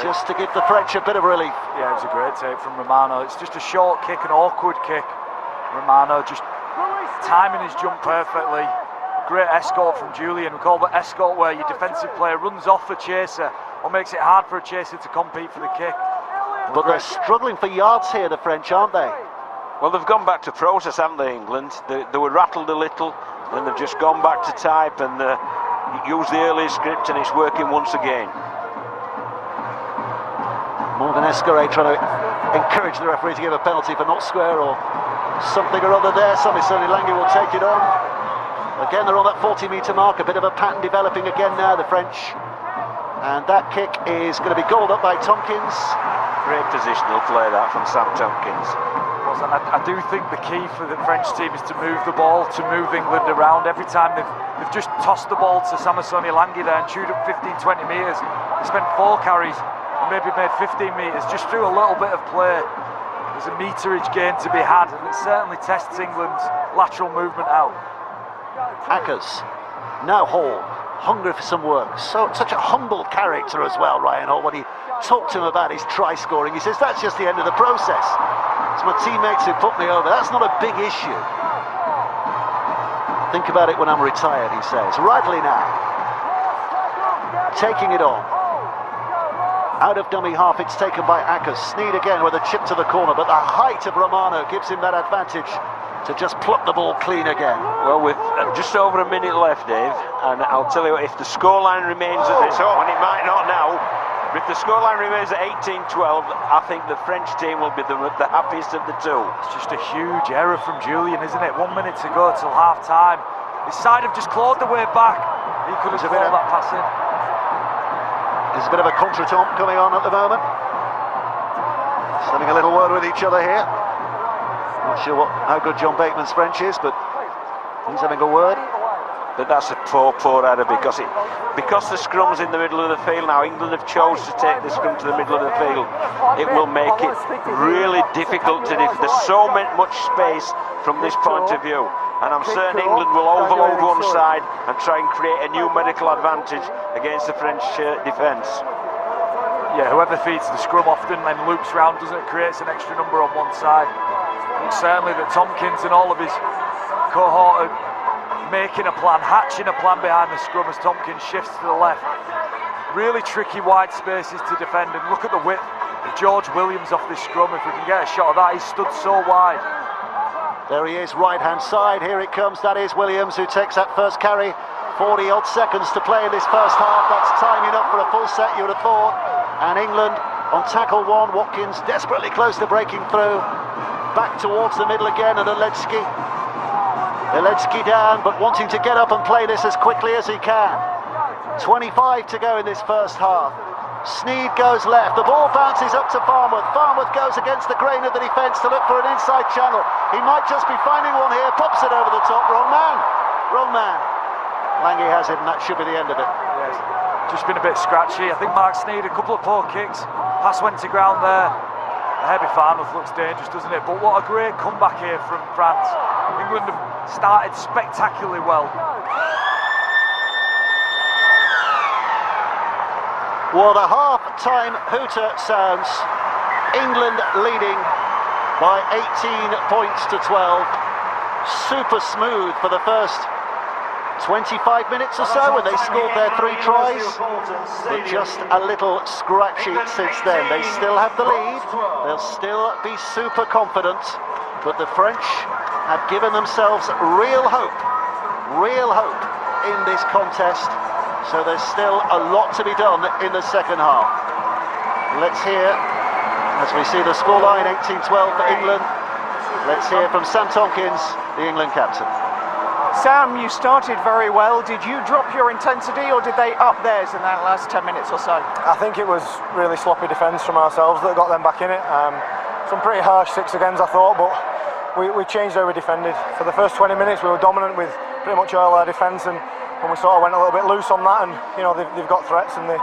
B: Just to give the French a bit of relief.
D: Yeah, it was a great take from Romano. It's just a short kick, an awkward kick. Romano just timing his jump perfectly. Great escort from Julian. We call that escort where your defensive player runs off the chaser or makes it hard for a chaser to compete for the kick.
B: But they're struggling for yards here, the French, aren't they?
E: Well, they've gone back to process, haven't they, England? They were rattled a little, then they've just gone back to type and used the early script, and it's working once again.
B: Morgan Escaré trying to encourage the referee to give a penalty for not square or something or other there. Samisoni Langi will take it on. Again, they're on that 40-metre mark, a bit of a pattern developing again now, the French. And that kick is going to be goaled up by Tompkins.
E: Great positional play that from Sam Tompkins.
D: And I do think the key for the French team is to move the ball, to move England around. Every time they've just tossed the ball to Samisoni Langi there and chewed up 15-20 metres. They spent 4 carries and maybe made 15 metres just through a little bit of play. There's a meterage gain to be had, and it certainly tests England's lateral movement out.
B: Ackers, now Hall, hungry for some work. Such a humble character as well, Ryan Hall. When he talked to him about his try scoring, he says, that's just the end of the process. It's my teammates who put me over. That's not a big issue. Think about it when I'm retired, he says. Radley now. Taking it on. Out of dummy half, it's taken by Ackers. Sneed again with a chip to the corner, but the height of Romano gives him that advantage to just pluck the ball clean again.
E: Well, with just over a minute left, Dave, and I'll tell you what, if the scoreline remains at this, and it might not now, but if the scoreline remains at 18-12, I think the French team will be the happiest of the two.
D: It's just a huge error from Julian, isn't it? 1 minute to go till half-time. His side have just clawed the way back. He could have clawed that pass in.
B: There's a bit of a contretemps going on at the moment. Just having a little word with each other here. Not sure how good John Bateman's French is, but he's having a word.
E: But that's a poor error because the scrum's in the middle of the field now. England have chose to take the scrum to the middle of the field. It will make it really difficult to defend. There's so much space from this point of view, and I'm certain England will overload one side and try and create a numerical advantage against the French defence.
D: Yeah, whoever feeds the scrum often then loops round, doesn't it? Creates an extra number on one side. And certainly that Tompkins and all of his cohort are making a plan, hatching a plan behind the scrum as Tompkins shifts to the left. Really tricky wide spaces to defend, and look at the width of George Williams off this scrum. If we can get a shot of that, he's stood so wide.
B: There he is, right-hand side, here it comes. That is Williams who takes that first carry. 40-odd seconds to play in this first half. That's time enough for a full set, you would have thought. And England on tackle 1, Watkins desperately close to breaking through. Back towards the middle again, and Aledzki down, but wanting to get up and play this as quickly as he can. 25 to go in this first half. Sneed goes left, the ball bounces up to Farnworth. Farnworth goes against the grain of the defence to look for an inside channel. He might just be finding one here, pops it over the top. Wrong man. Lange has it, and that should be the end of it.
D: Yes. Just been a bit scratchy. I think Mark Sneed, a couple of poor kicks. Pass went to ground there. The heavy Farnworth looks dangerous, doesn't it? But what a great comeback here from France. England have started spectacularly well.
B: Well, the half-time hooter sounds. England leading by 18 points to 12. Super smooth for the first 25 minutes or so when they scored their 3 tries, but just a little scratchy since then. They still have the lead, they'll still be super confident, but the French have given themselves real hope in this contest, so there's still a lot to be done in the second half. Let's hear, as we see the scoreline, 18-12 for England, let's hear from Sam Tomkins, the England captain.
A: Sam, you started very well. Did you drop your intensity or did they up theirs in that last 10 minutes or so?
I: I think it was really sloppy defence from ourselves that got them back in it. Some pretty harsh 6 agains, I thought, but we changed how we defended. For the first 20 minutes we were dominant with pretty much all our defence, and we sort of went a little bit loose on that, and you know they've got threats and they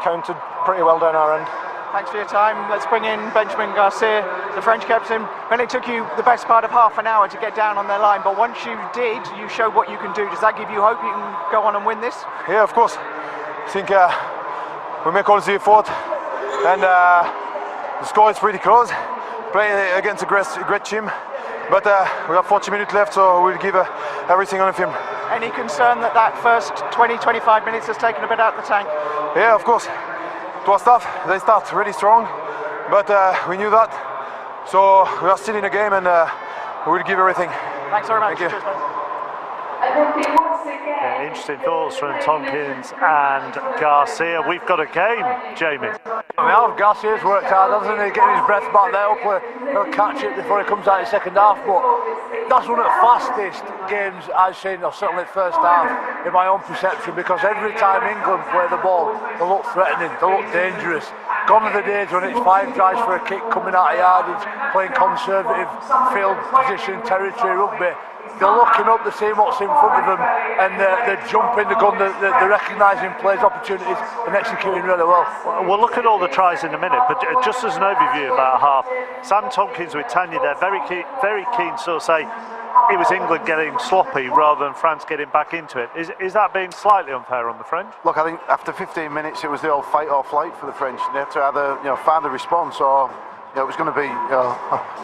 I: countered pretty well down our end.
A: Thanks for your time. Let's bring in Benjamin Garcia, the French captain. Well, it took you the best part of half an hour to get down on their line, but once you did, you showed what you can do. Does that give you hope you can go on and win this?
I: Yeah, of course. I think we make all the effort, and the score is pretty close. Playing against a great team, but we have 40 minutes left, so we'll give everything on the film.
A: Any concern that first 20-25 minutes has taken a bit out of the tank?
I: Yeah, of course. It was tough. They start really strong, but we knew that. So we are still in the game, and we will give everything.
A: Thanks very much.
I: Thank you.
H: Yeah, interesting thoughts from Tomkins and Garcia. We've got a game, Jamie.
J: I mean, Garcia's worked hard, hasn't he? Getting his breath back there. Hopefully he'll catch it before he comes out in the second half. But that's one of the fastest games I've seen, or certainly first half, in my own perception, because every time England play the ball, they look threatening, they look dangerous. Gone are the days when it's 5 tries for a kick coming out of yardage, playing conservative field position, territory rugby. They're looking up, they're seeing what's in front of them, and they're jumping the gun, they're recognising plays, opportunities, and executing really well.
H: We'll look at all the tries in a minute, but just as an overview about half, Sam Tomkins with Tanya there, very keen to say it was England getting sloppy rather than France getting back into it. Is that being slightly unfair on the French?
K: Look, I think after 15 minutes it was the old fight or flight for the French. They had to either find a response, or it was going to be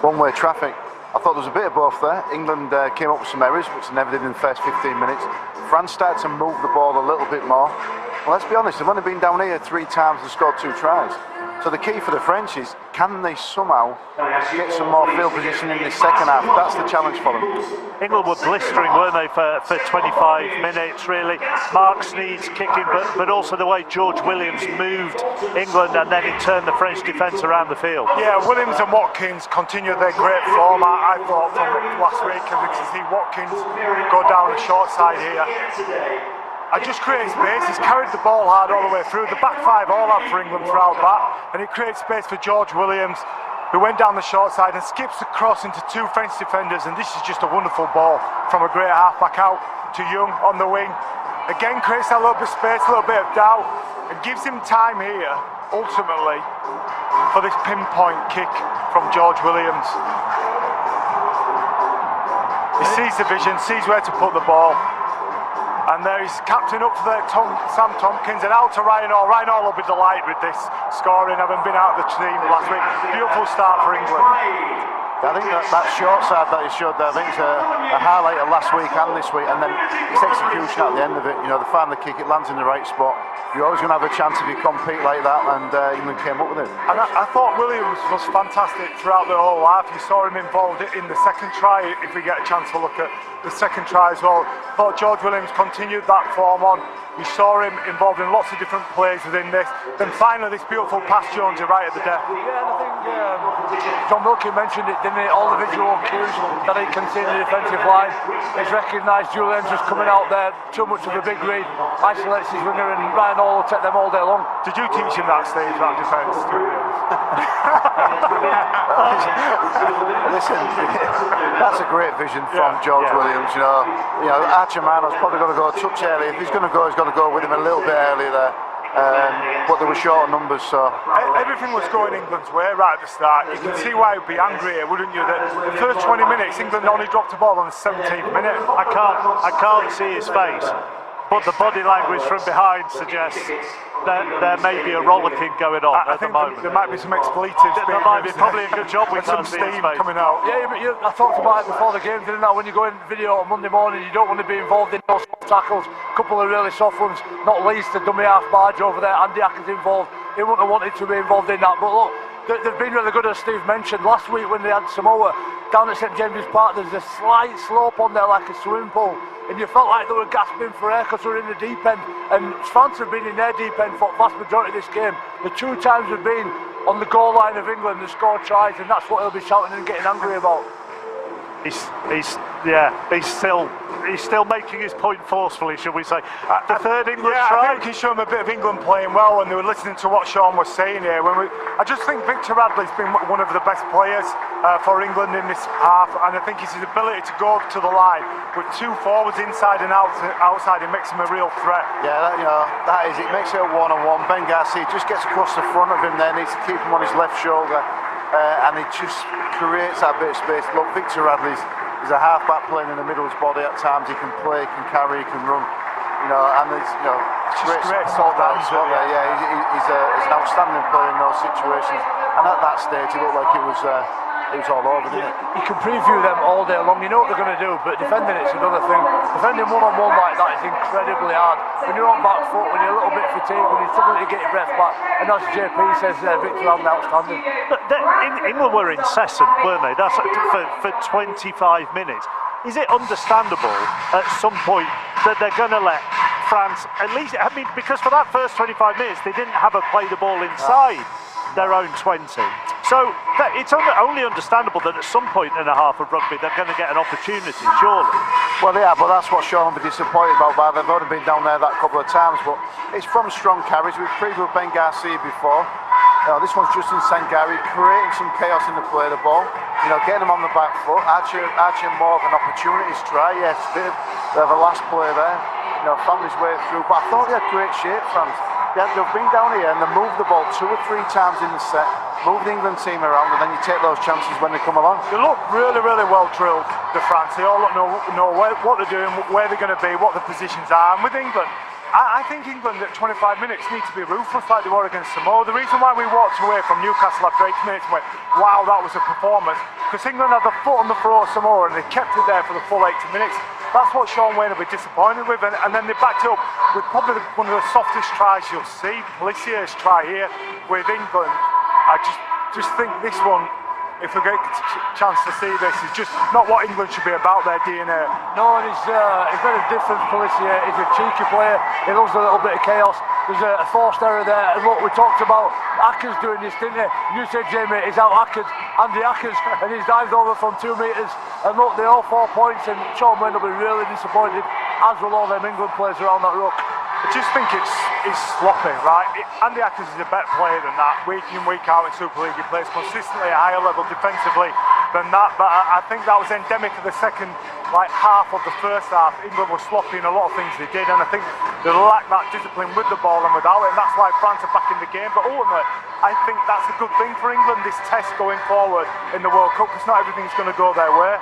K: one-way traffic. I thought there was a bit of both there. England came up with some errors, which they never did in the first 15 minutes. France started to move the ball a little bit more. Well, let's be honest, they've only been down here 3 times and scored 2 tries. So the key for the French is, can they somehow get some more field position in the second half? That's the challenge for them.
H: England were blistering, weren't they, for 25 minutes, really. Mark Sneed's kicking, but also the way George Williams moved England and then in turn the French defence around the field.
I: Yeah, Williams and Watkins continued their great form, I thought, from last week, and we can see Watkins go down the short side here. I just created space. He's carried the ball hard all the way through. The back 5 all out for England throughout that, and it creates space for George Williams, who went down the short side and skips across into 2 French defenders, and this is just a wonderful ball from a great half-back out to Young on the wing. Again, creates that little bit of space, a little bit of doubt, and gives him time here, ultimately, for this pinpoint kick from George Williams. He sees the vision, sees where to put the ball. And there he's captain up for Sam Tomkins, and out to Ryan Hall. Ryan Hall will be delighted with this scoring, having been out of the team last week. Beautiful start for England.
K: I think that short side that he showed there, I think it's a highlight of last week and this week, and then his execution at the end of it. They find the kick, it lands in the right spot. You're always going to have a chance if you compete like that, and England came up with it.
I: And I thought Williams was fantastic throughout the whole half. You saw him involved in the second try, if we get a chance to look at the second try as well. I thought George Williams continued that form on. We saw him involved in lots of different plays within this. Then finally this beautiful pass, Jonesy, right at the death.
J: Yeah, and I think John Wilkie mentioned it, didn't he? All the visual cues that he can see in the defensive line. He's recognised Julian's just coming out there, too much of a big read, isolates his winger, and Ryan Hall will take them all day long.
I: Did you teach him that stage, that defence, Julian?
K: Listen, that's a great vision from George Williams. Archimano's probably going to go a touch early. If he's going to go, he's going to go with him a little bit earlier there. But there were short numbers, so
I: everything was going England's way right at the start. You can see why he'd be angry here, wouldn't you? That the first 20 minutes, England only dropped the ball on the 17th minute.
H: I can't see his face, but the body language from behind suggests there may be a rollicking going on
I: I
H: at the
I: think
H: moment.
I: there might be some expletives.
H: There might be probably a good job with
I: some steam coming out.
J: Yeah, but I talked about it before the game, didn't I? When you go in video on Monday morning, you don't want to be involved in those soft tackles. A couple of really soft ones, not least the dummy half barge over there. Andy Acker's involved. He wouldn't have wanted to be involved in that. But look, they've been really good, as Steve mentioned. Last week when they had Samoa down at St James's Park, there's a slight slope on there like a swimming pool. And you felt like they were gasping for air because they were in the deep end. And France have been in their deep end for the vast majority of this game. The 2 times they've been on the goal line of England, they scored tries, and that's what he'll be shouting and getting angry about.
H: He's still making his point forcefully, should we say? The third England try.
I: I think he's shown a bit of England playing well, and they were listening to what Sean was saying here. I just think Victor Radley's been one of the best players for England in this half, and I think it's his ability to go to the line with 2 forwards inside and outside. It makes him a real threat.
K: Yeah, that is. It makes it a one-on-one. Ben Garcia just gets across the front of him there, needs to keep him on his left shoulder. And it just creates that bit of space. Look, Victor Radley's a half-back playing in the middle of his body at times. He can play, he can carry, he can run. And there's great support there as well. Yeah, he's an outstanding player in those situations. And at that stage, it looked like it was all over, didn't it?
J: You can preview them all day long. You know what they're going to do, but defending it's another thing. Defending one-on-one like that is incredibly hard. When you're on back foot, when you're a little bit fatigued, when you're struggling to get your breath back, and as JP says, Victor Radley outstanding.
H: But England were incessant, weren't they? That's for 25 minutes. Is it understandable at some point that they're going to let France, at least, because for that first 25 minutes, they didn't have play the ball inside their own 20. So it's only understandable that at some point in a half of rugby they're going to get an opportunity, surely.
K: Well, yeah, but that's what Sean will be disappointed about. They've only been down there that couple of times, but it's from strong carries. We've previewed Ben Garcia before. This one's Justin Sangari creating some chaos in the play of the ball. Getting them on the back foot. Archer more of an opportunity to try. Yes, bit of a last play there. Found his way through. But I thought they had great shape, France. They've been down here and they moved the ball 2 or 3 times in the set. Move the England team around, and then you take those chances when they come along.
I: They look really, really well drilled, the France. They all know what they're doing, where they're going to be, what the positions are. And with England, I think England at 25 minutes need to be ruthless like they were against Samoa. The reason why we walked away from Newcastle after 8 minutes and went, wow, that was a performance, because England had the foot on the throat of Samoa and they kept it there for the full 80 minutes. That's what Sean Wayne will be disappointed with, and then they backed up with probably one of the softest tries you'll see. Pelissier's try here with England. I just think this one, if we get a chance to see this, is just not what England should be about, their DNA.
J: No, and he's very different, Pelissier. He's a cheeky player. He loves a little bit of chaos. There's a forced error there, and look, we talked about Ackers doing this, didn't he? You said, Jamie, he's out Ackers, Andy Ackers, and he's dived over from 2 metres, and look, they're all 4 points, and Sean Wayne will be really disappointed, as will all them England players around that ruck.
I: I just think it's sloppy, right? Andy Ackers is a better player than that. Week in, week out in Super League, he plays consistently at a higher level defensively than that. But I think that was endemic of the second half of the first half. England were sloppy in a lot of things they did, and I think they lacked that discipline with the ball and without it, and that's why France are back in the game. But ultimately, I think that's a good thing for England, this test going forward in the World Cup, because not everything's going to go their way.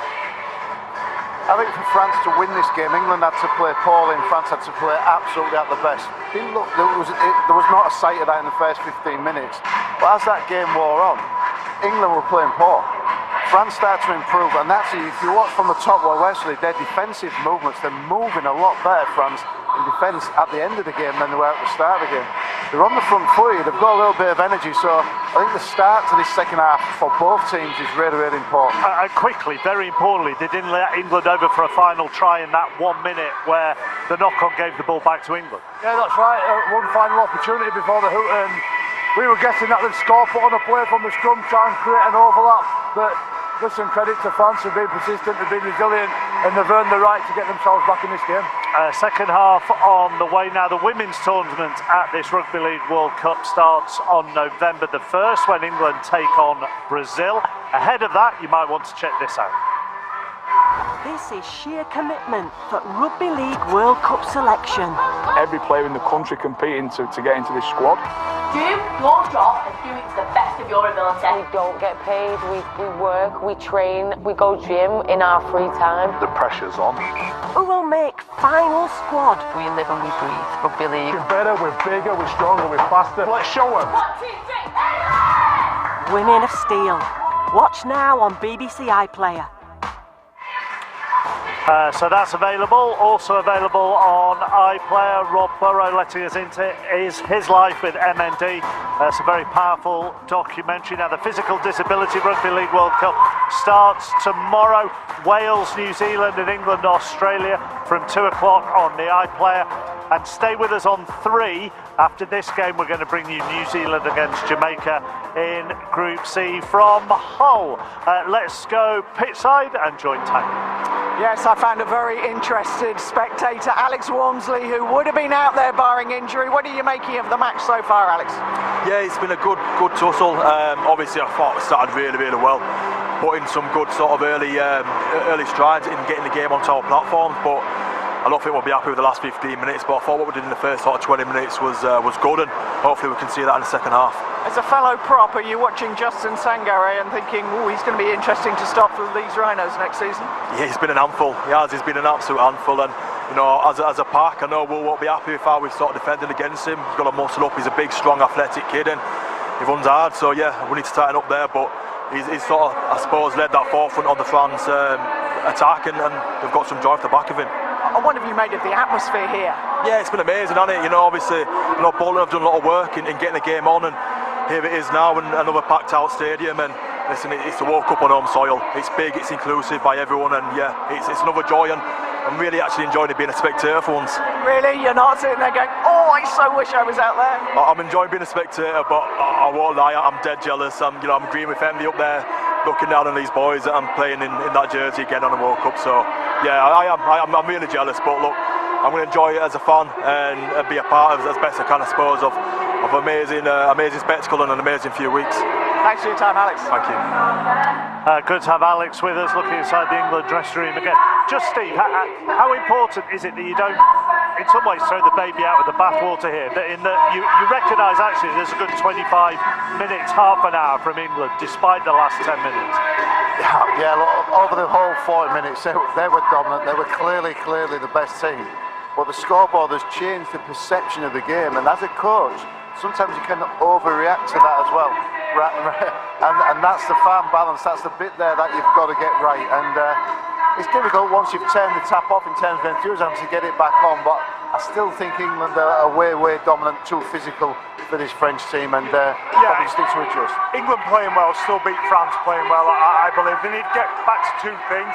K: I think for France to win this game, England had to play poorly and France had to play absolutely at the best. There was not a sight of that in the first 15 minutes. But as that game wore on, England were playing poor. France started to improve, and that's if you watch from the top where Wesley, their defensive movements, they're moving a lot better, France, in defence at the end of the game than they were at the start of the game. They're on the front foot here, they've got a little bit of energy, so I think the start to this second half for both teams is really, really important.
H: And quickly, very importantly, they didn't let England over for a final try in that 1 minute where the knock-on gave the ball back to England.
J: Yeah, that's right, one final opportunity before the hoot, and we were guessing that they'd score, put on a play from the scrum, try and create an overlap, but listen, credit to France, they've been persistent, they've been resilient, and they've earned the right to get themselves back in this game.
H: Second half on the way now. The women's tournament at this Rugby League World Cup starts on November the 1st when England take on Brazil. Ahead of that, you might want to check this out.
L: This is sheer commitment for Rugby League World Cup selection.
M: Every player in the country competing to get into this squad.
N: Do your job and do it to the best of your ability.
O: We don't get paid, we work, we train, we go gym in our free time.
M: The pressure's on.
L: Who will make final squad?
O: We live and we breathe rugby league.
I: We're better, we're bigger, we're stronger, we're faster. Let's show them.
N: 1, 2, 3,
L: Women of Steel. Watch now on BBC iPlayer.
H: So that's available. Also available on iPlayer. Rob Burrow letting us into his life with MND. It's a very powerful documentary. Now the Physical Disability Rugby League World Cup starts tomorrow. Wales, New Zealand and England, Australia from 2 o'clock on the iPlayer. And stay with us on 3. After this game, we're going to bring you New Zealand against Jamaica in Group C from Hull. Let's go pitchside and join Tanya.
A: Yes, I found a very interested spectator, Alex Walmsley, who would have been out there barring injury. What are you making of the match so far, Alex?
P: Yeah, it's been a good tussle. Obviously, I thought we started really well, put in some good sort of early strides in getting the game onto our platform, but I don't think we'll be happy with the last 15 minutes, but I thought what we did in the first sort of 20 minutes was good, and hopefully we can see that in the second half.
A: As a fellow prop, are you watching Justin Sangare and thinking, oh, he's going to be interesting to stop for these Rhinos next season? Yeah, he's been an handful. He has. He's been an absolute handful, and you know, as a pack, I know we won't be happy with how we've sort of defended against him. He's got to muscle up. He's a big, strong, athletic kid, and he runs hard. So yeah, we need to tighten up there, but he's sort of, I suppose, led that forefront of the France attack, and they've got some drive at the back of him. What have you made of the atmosphere here?
P: Yeah, it's been amazing, hasn't it? You know, obviously, Bolton have done a lot of work in getting the game on, and here it is now, and another packed out stadium, and listen, it's the World Cup on home soil. It's big, it's inclusive by everyone, and yeah, it's another joy, and I'm really actually enjoying being a spectator for once. Really? You're not sitting there going, oh, I so wish I was out there? I'm enjoying being a spectator, but I won't lie, I'm dead jealous. I'm agreeing with Emily up there, looking down on these boys that I'm playing in that jersey again on the World Cup. So yeah, I'm really jealous, but look, I'm going to enjoy it as a fan and be a part of it as best I can, I suppose, of amazing spectacle and an amazing few weeks.
A: Thanks for your time, Alex.
P: Thank you.
H: Good to have Alex with us, looking inside the England dressing room again. Just Steve, how important is it that you don't, in some ways, throw the baby out with the bathwater here? That you recognise actually there's a good 25 minutes, half an hour from England, despite the last 10 minutes.
K: Yeah, look, over the whole 40 minutes, they were dominant. They were clearly the best team. But the scoreboard has changed the perception of the game, and as a coach, sometimes you can overreact to that as well. And that's the farm balance, that's the bit there that you've got to get right. And it's difficult once you've turned the tap off in terms of enthusiasm to get it back on, but I still think England are way dominant, too physical for this French team, and probably just need to adjust.
I: England playing well, still beat France playing well, I believe. They need to get back to 2 things,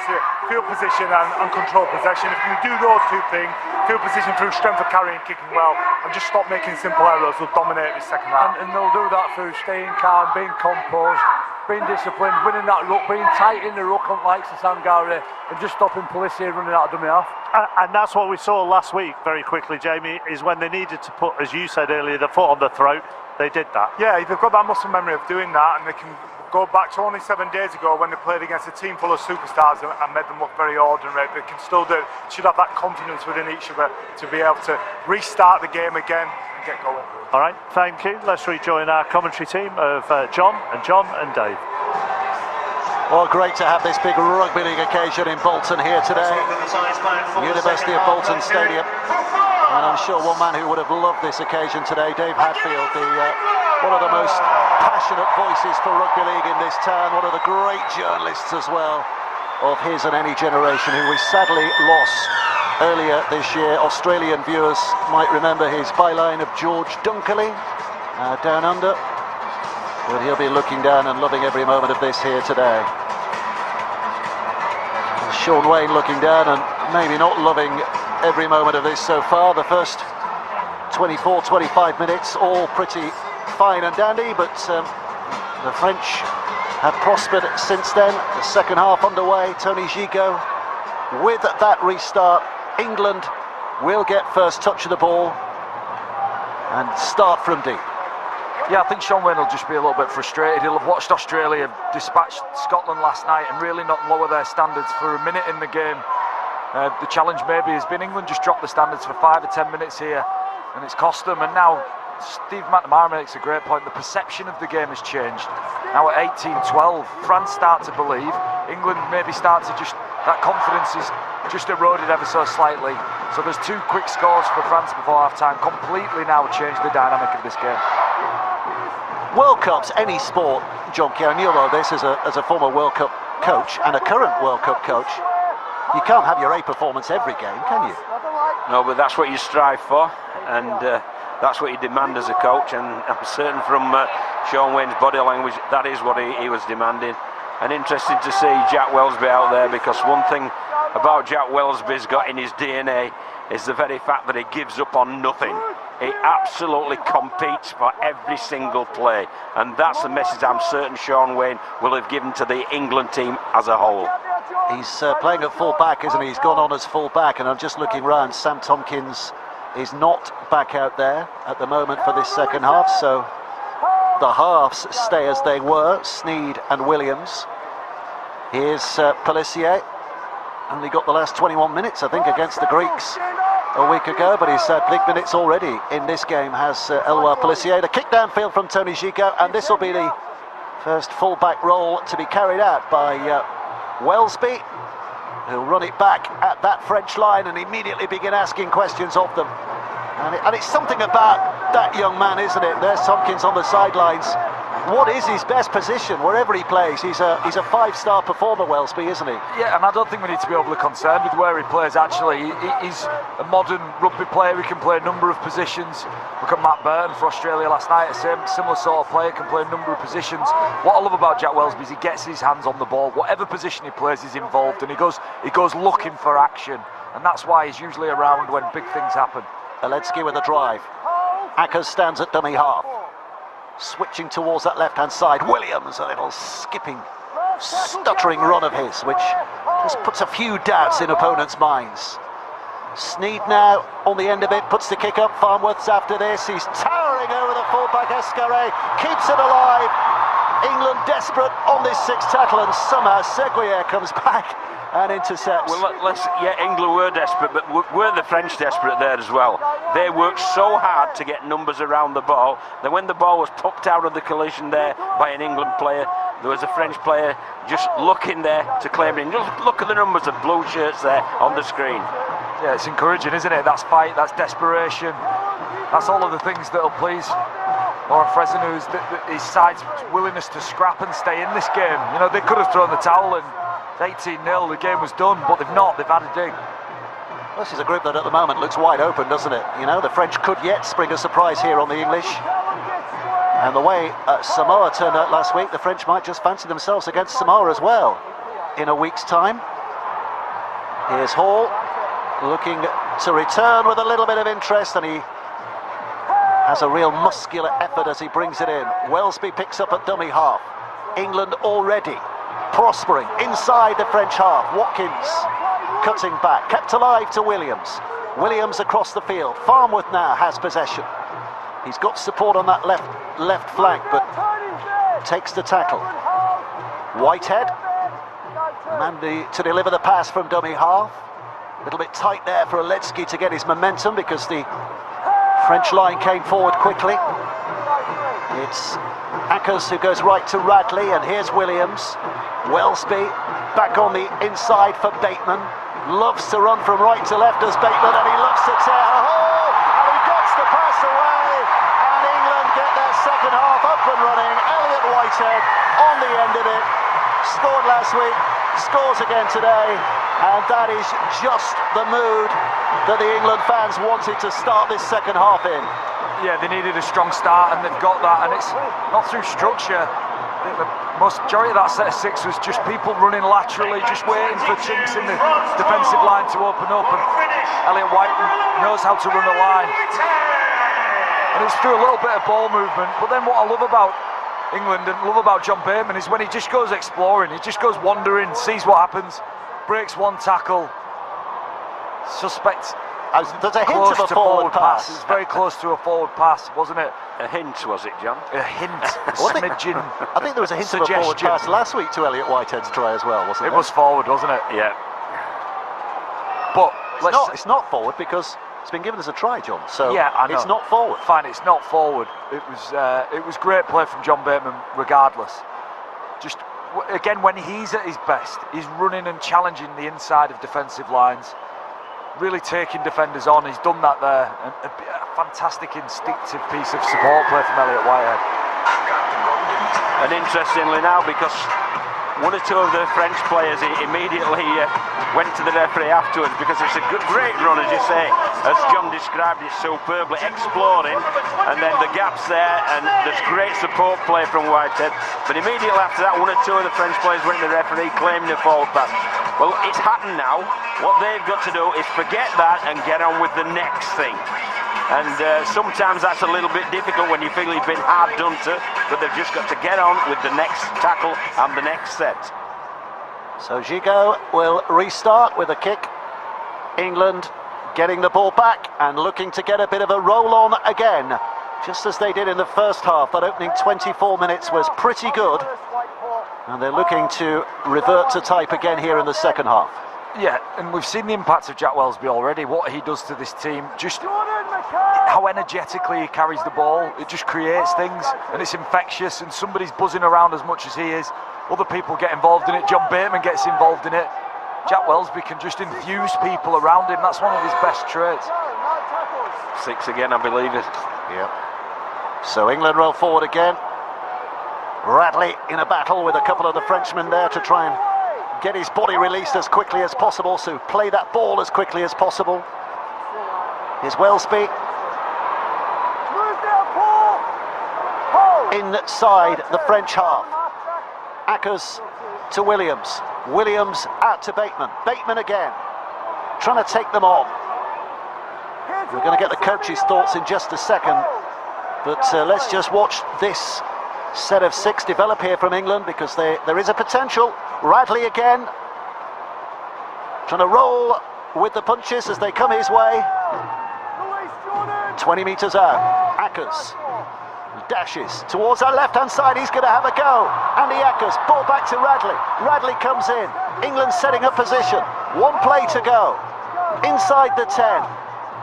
I: field position and control possession. If you do those 2 things, field position through strength of carrying, kicking well, and just stop making simple errors, they'll dominate this second half.
J: And they'll do that through staying calm, being composed, being disciplined, winning that ruck, being tight in the ruck like Sangare, and just stopping Pulisic running out of dummy half.
H: And that's what we saw last week, very quickly, Jamie, is when they needed to put, as you said earlier, the foot on the throat, they did that.
I: Yeah, they've got that muscle memory of doing that, and they can go back to only 7 days ago when they played against a team full of superstars and made them look very ordinary. They can still do it, should have that confidence within each other to be able to restart the game again and get going.
H: All right, thank you. Let's rejoin our commentary team of John and Dave.
B: Well, great to have this big rugby league occasion in Bolton here today. University of Bolton Stadium. And I'm sure one man who would have loved this occasion today, Dave Hadfield, one of the most passionate voices for rugby league in this town, one of the great journalists as well of his and any generation, who we sadly lost earlier this year. Australian viewers might remember his byline of George Dunkley down under. But he'll be looking down and loving every moment of this here today. Sean Wayne looking down and maybe not loving every moment of this so far. The first 24-25 minutes, all pretty fine and dandy, but the French have prospered since then. The second half underway. Tony Gigot with that restart. England will get first touch of the ball and start from deep.
D: Yeah, I think Sean Wayne will just be a little bit frustrated. He'll have watched Australia dispatch Scotland last night and really not lower their standards for a minute in the game. The challenge maybe has been England just dropped the standards for 5 or 10 minutes here, and it's cost them. And now Steve McNamara makes a great point. The perception of the game has changed. Now at 18-12, France start to believe. England maybe start to just, that confidence is just eroded ever so slightly. So there's 2 quick scores for France before half-time, completely now changed the dynamic of this game.
B: World Cups, any sport, John Keown, you'll know this as a former World Cup coach and a current World Cup coach. You can't have your A performance every game, can you?
E: No, but that's what you strive for, and that's what you demand as a coach, and I'm certain from Sean Wayne's body language that is what he was demanding. And interesting to see Jack Welsby out there, because one thing about Jack Welsby's got in his DNA is the very fact that he gives up on nothing. He absolutely competes for every single play, and that's the message I'm certain Sean Wayne will have given to the England team as a whole.
B: He's playing at full back, isn't he? He's gone on as full back, and I'm just looking round. Sam Tompkins is not back out there at the moment for this second half, so the halves stay as they were, Sneed and Williams. Here's Pelissier, only got the last 21 minutes, I think, against the Greeks a week ago, but he's had big minutes already in this game, has Eloi Pelissier. The kick downfield from Tony Gigot, and this will be the first full-back role to be carried out by Welsby, who'll run it back at that French line and immediately begin asking questions of them. And it's something about that young man, isn't it? There's Tompkins on the sidelines. What is his best position wherever he plays? He's a 5-star performer, Welsby, isn't he?
D: Yeah, and I don't think we need to be overly concerned with where he plays, actually. He's a modern rugby player. He can play a number of positions. Look at Matt Burton for Australia last night. A similar sort of player, can play a number of positions. What I love about Jack Welsby is he gets his hands on the ball. Whatever position he plays, he's involved, and he goes looking for action. And that's why he's usually around when big things happen.
B: Aletsky with a drive. Ackers stands at dummy half. Switching towards that left-hand side. Williams, a little skipping, stuttering run of his, which just puts a few doubts in opponents' minds. Sneed now on the end of it, puts the kick up. Farnworth's after this. He's towering over the fullback. Escarret keeps it alive. England desperate on this 6th tackle, and somehow Seguier comes back and intercepts.
E: Well, England were desperate, but were the French desperate there as well? They worked so hard to get numbers around the ball that when the ball was popped out of the collision there by an England player, there was a French player just looking there to claim it. And just look at the numbers of blue shirts there on the screen.
D: Yeah, it's encouraging, isn't it? That's fight, that's desperation. That's all of the things that'll please Lauren Fresneu's, his side's willingness to scrap and stay in this game. You know, they could have thrown the towel and 18-0, the game was done, but they've not, they've had a dig.
B: This is a group that at the moment looks wide open, doesn't it? You know, the French could yet spring a surprise here on the English. And the way Samoa turned out last week, the French might just fancy themselves against Samoa as well in a week's time. Here's Hall, looking to return with a little bit of interest, and he has a real muscular effort as he brings it in. Welsby picks up at dummy half. England already prospering inside the French half. Watkins cutting back, kept alive to Williams. Williams across the field. Farnworth now has possession. He's got support on that left flank, but takes the tackle. Whitehead, Mandy to deliver the pass from dummy half. A little bit tight there for Aletsky to get his momentum because the French line came forward quickly. It's Ackers who goes right to Radley, and here's Williams. Welsby back on the inside for Bateman. Loves to run from right to left as Bateman, and he loves to tear a hole, and he gets the pass away, and England get their second half up and running. Elliot Whitehead on the end of it. Scored last week, scores again today, and that is just the mood that the England fans wanted to start this second half in.
D: Yeah, they needed a strong start, and they've got that, and it's not through structure. I think the majority of that set of 6 was just people running laterally, just waiting for chinks in the defensive line to open up, and Elliot Whitehead knows how to run a line. And it's through a little bit of ball movement, but then what I love about England and love about John Bateman is when he just goes exploring, he just goes wandering, sees what happens, breaks one tackle, suspect
B: There's a hint of a forward pass.
D: It's very close to a forward pass, wasn't it?
E: A hint, was it, John?
D: A hint, a smidgen.
B: I think there was a hint of a forward pass last week to Elliot Whitehead's try as well, wasn't it?
D: It was forward, wasn't it?
E: Yeah.
D: But
B: it's not forward because it's been given as a try, John. So
D: yeah, I know.
B: It's not forward.
D: Fine, it's not forward. It was great play from John Bateman, regardless. Just again, when he's at his best, he's running and challenging the inside of defensive lines, really taking defenders on. He's done that there. A fantastic instinctive piece of support play from Elliot Whitehead.
E: And interestingly now, because one or two of the French players immediately went to the referee afterwards, because it's a great run, as you say, as John described it superbly, exploring, and then the gaps there, and there's great support play from Whitehead. But immediately after that, one or two of the French players went to the referee claiming a forward pass. Well, it's happened now. What they've got to do is forget that and get on with the next thing. And sometimes that's a little bit difficult when you feel you've been hard done to, but they've just got to get on with the next tackle and the next set.
B: So Gigot will restart with a kick. England getting the ball back and looking to get a bit of a roll on again, just as they did in the first half. That opening 24 minutes was pretty good, and they're looking to revert to type again here in the second half.
D: Yeah, and we've seen the impact of Jack Welsby already, what he does to this team, just how energetically he carries the ball. It just creates things, and it's infectious, and somebody's buzzing around as much as he is. Other people get involved in it. John Bateman gets involved in it. Jack Welsby can just infuse people around him. That's one of his best traits.
E: 6 again, I believe it.
B: Yep. So England roll forward again. Radley in a battle with a couple of the Frenchmen there to try and get his body released as quickly as possible, so play that ball as quickly as possible. Here's Welsby. Inside the French half. Akers to Williams. Williams out to Bateman. Bateman again. Trying to take them on. We're going to get the coach's thoughts in just a second, but let's just watch this set of 6 develop here from England, because there is a potential. Radley again, trying to roll with the punches as they come his way. 20 metres out. Akers dashes towards our left-hand side. He's going to have a go. Andy Akers, ball back to Radley. Radley comes in. England setting up position. 1 play to go. Inside the 10.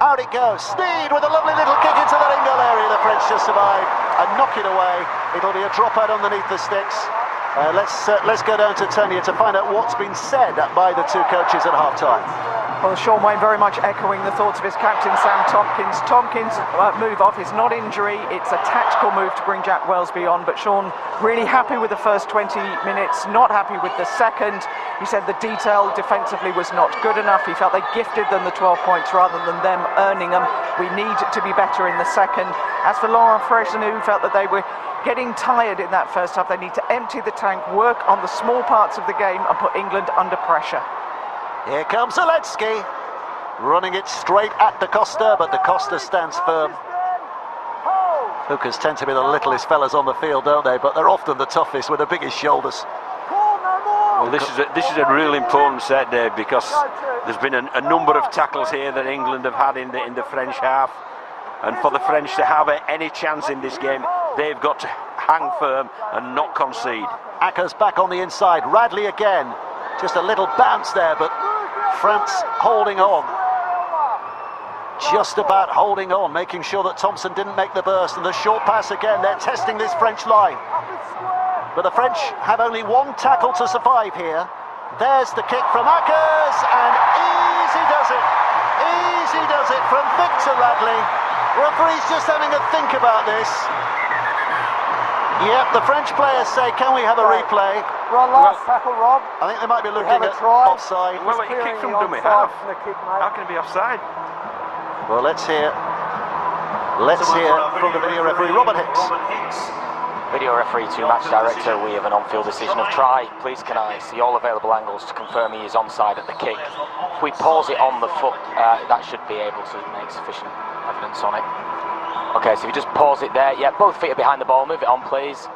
B: Out it goes. Sneed with a lovely little kick into the Ringo area. The French just survive and knock it away. It'll be a dropout underneath the sticks. Let's go down to Tanya to find out what's been said by the 2 coaches at half-time.
Q: Well, Sean Wayne very much echoing the thoughts of his captain, Sam Tompkins. Tompkins' move off is not injury, it's a tactical move to bring Jack Welsby on, but Sean really happy with the first 20 minutes, not happy with the second. He said the detail defensively was not good enough. He felt they gifted them the 12 points rather than them earning them. We need to be better in the second. As for Laurent Fresneau, who felt that they were getting tired in that first half, they need to empty the tank, work on the small parts of the game and put England under pressure.
B: Here comes Zalewski, running it straight at Da Costa, but Da Costa stands firm. Hookers tend to be the littlest fellas on the field, don't they? But they're often the toughest with the biggest shoulders.
E: Well, this is a really important set, Dave, because there's been a number of tackles here that England have had in the French half, and for the French to have any chance in this game, they've got to hang firm and not concede.
B: Akers back on the inside. Radley again. Just a little bounce there, but France holding on. Just about holding on, making sure that Thompson didn't make the burst. And the short pass again, they're testing this French line. But the French have only 1 tackle to survive here. There's the kick from Akers, and easy does it. Easy does it from Victor Radley. Referee's just having a think about this. Yep, the French players say, can we have a replay?
J: Last tackle, Rob.
B: I think they might be looking at offside.
E: Well, he kicked from dummy half. How can it be offside?
B: Well, let's hear from the video referee, Robert Hicks.
G: Video referee to match director, we have an on-field decision of try. Please can I see all available angles to confirm he is onside at the kick. If we pause it on the foot, that should be able to make sufficient evidence on it. Okay, so if you just pause it there, yeah, both feet are behind the ball, move it on please.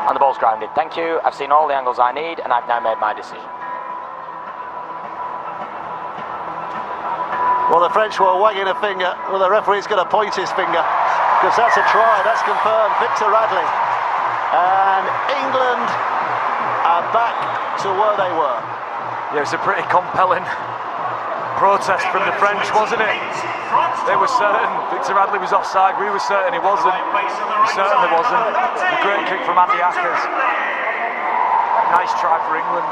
G: And the ball's grounded, thank you, I've seen all the angles I need and I've now made my decision.
B: Well, the French were wagging a finger. Well, the referee's going to point his finger, because that's a try. That's confirmed. Victor Radley. And England are back to where they were.
D: Yeah, it was a pretty compelling protest from the French, wasn't it? They were certain Victor Radley was offside. We were certain he wasn't. He certainly wasn't. A great kick from Andy Ackers. Nice try for England.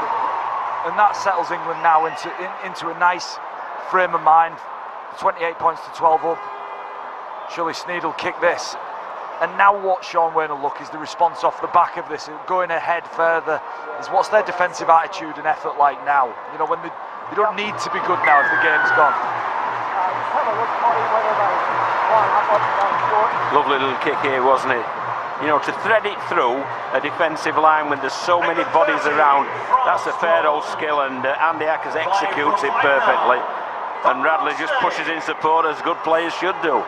D: And that settles England now into a nice frame of mind. 28 points to 12 up. Surely Sneed will kick this. And now what Sean Wayne will look is the response off the back of this, going ahead further, is what's their defensive attitude and effort like now? You know, when they don't need to be good now if the game's gone.
E: Lovely little kick here, wasn't it? You know, to thread it through a defensive line when there's so many bodies around, that's a fair old skill, and Andy Ackers executes it perfectly. And Radley just pushes in support, as good players should do.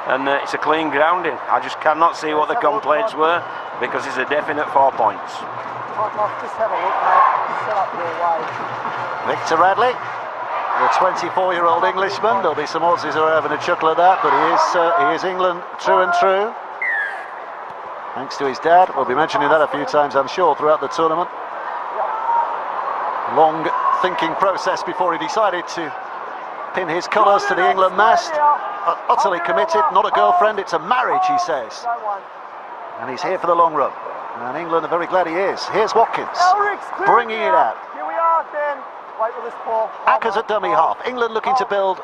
E: And it's a clean grounding. I just cannot see what the complaints were, because it's a definite 4 points.
B: Victor Radley, the 24-year-old Englishman. There'll be some Aussies who are having a chuckle at that, but he is England true and true. Thanks to his dad. We'll be mentioning that a few times, I'm sure, throughout the tournament. Long thinking process before he decided to pin his colours to the England mast. Utterly committed, not a girlfriend, it's a marriage, he says. And he's here for the long run. And England are very glad he is. Here's Watkins, bringing it out.
R: Here we are, Ben. Wait with this ball.
B: Ackers at dummy half. England looking to build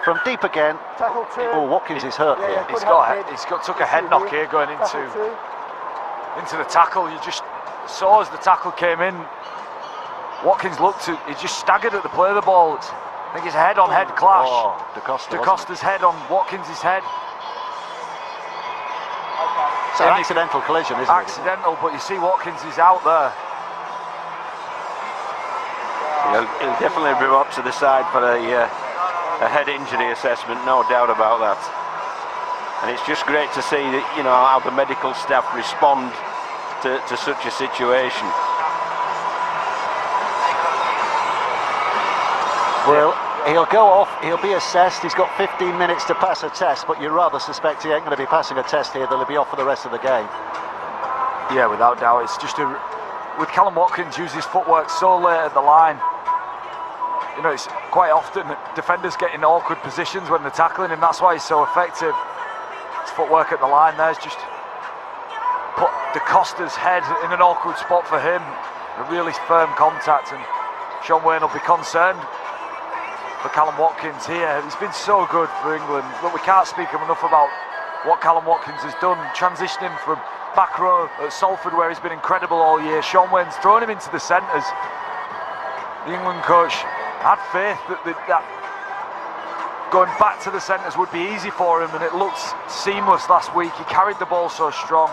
B: from deep again. Oh, Watkins is hurt here.
D: He's took a head knock here going into the tackle. You just saw as the tackle came in, Watkins he just staggered at the play of the ball. I think it's a head-on-head clash.
B: Oh, Da
D: Costa's head on Watkins' head.
B: It's an accidental collision, isn't it?
D: Accidental, but you see Watkins is out there.
E: He'll definitely be up to the side for a head injury assessment, no doubt about that. And it's just great to see that, you know, how the medical staff respond to such a situation.
B: Well, he'll go off, he'll be assessed, he's got 15 minutes to pass a test, but you rather suspect he ain't going to be passing a test here, they'll be off for the rest of the game.
D: Yeah, without doubt. It's just with Callum Watkins use his footwork so late at the line. You know, it's quite often defenders get in awkward positions when they're tackling him, that's why he's so effective. His footwork at the line there's just put Da Costa's head in an awkward spot for him. A really firm contact, and Sean Wayne will be concerned for Callum Watkins here. He's been so good for England. Look, we can't speak enough about what Callum Watkins has done, transitioning from back row at Salford, where he's been incredible all year. Sean Wayne's thrown him into the centres. The England coach had faith that going back to the centres would be easy for him, and it looked seamless last week. He carried the ball so strong.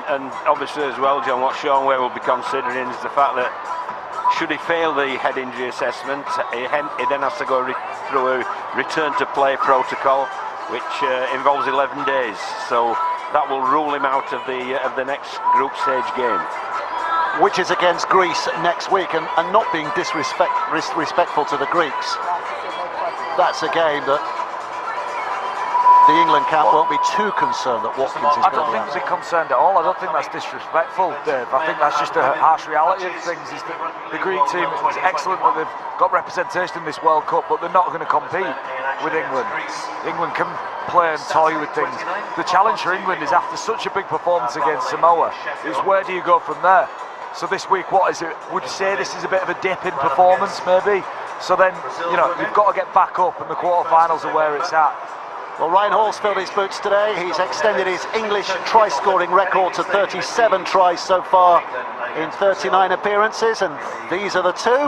E: And obviously as well, John, what Sean Wayne will be considering is the fact that should he fail the head injury assessment, he then has to go through a return to play protocol, which involves 11 days. So that will rule him out of the next group stage game,
B: which is against Greece next week. And not being disrespectful to the Greeks, that's a game that the England camp won't be too concerned that Watkins is going to be.
D: I don't think they're concerned at all. I don't think that's disrespectful, Dave. I think that's just a harsh reality of things. Is that the Greek team is excellent that they've got representation in this World Cup, but they're not going to compete with England. England can play and toy with things. The challenge for England is, after such a big performance against Samoa, is where do you go from there? So this week, what is it? Would you say this is a bit of a dip in performance, maybe? So then, you know, you've got to get back up, and the quarterfinals are where it's at.
B: Well, Ryan Hall's filled his boots today. He's extended his English try-scoring record to 37 tries so far in 39 appearances, and these are the two.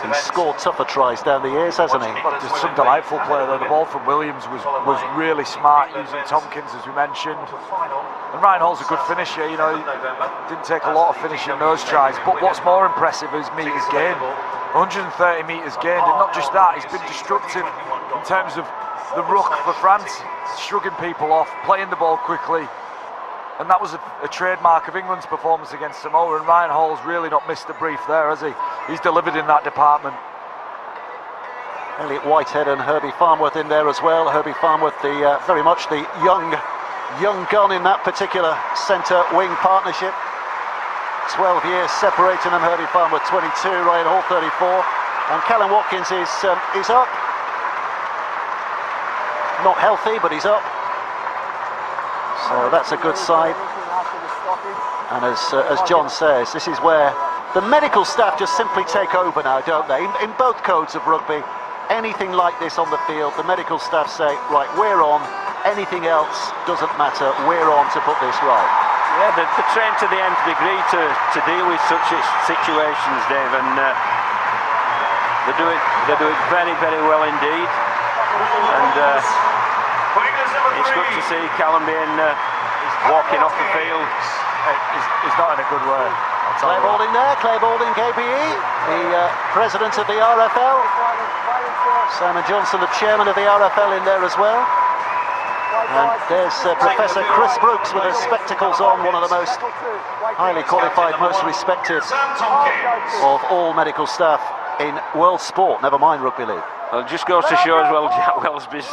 B: He's scored tougher tries down the years, hasn't he?
D: Just some delightful play there. The ball from Williams was really smart, using Tompkins, as we mentioned. And Ryan Hall's a good finisher, you know, he didn't take a lot of finishing those tries. But what's more impressive is metres gained. 130 metres gained, and not just that, he's been destructive in terms of the ruck for France, shrugging people off, playing the ball quickly. And that was a trademark of England's performance against Samoa, and Ryan Hall's really not missed the brief there, has he? He's delivered in that department.
B: Elliot Whitehead and Herbie Farnworth in there as well. Herbie Farnworth, very much the young gun in that particular centre-wing partnership. 12 years separating them. Herbie Farnworth 22, Ryan Hall 34, and Callum Watkins is up. Not healthy, but he's up. So that's a good sign. And as John says, this is where the medical staff just simply take over now, don't they? In both codes of rugby, anything like this on the field, the medical staff say, right, we're on. Anything else doesn't matter. We're on to put this right.
E: Yeah, they're trained to the nth degree to deal with such situations, Dave, and they do it very, very well indeed. And it's good to see Callum being walking off the field.
D: He's not in a good way.
B: Clay Balding there, Clay Balding, KBE, the president of the RFL. Simon Johnson, the chairman of the RFL, in there as well. And there's Professor Chris Brooks with his spectacles on, one of the most highly qualified, most respected of all medical staff in world sport, never mind rugby league.
E: Well, it just goes to show as well Jack Wellesby's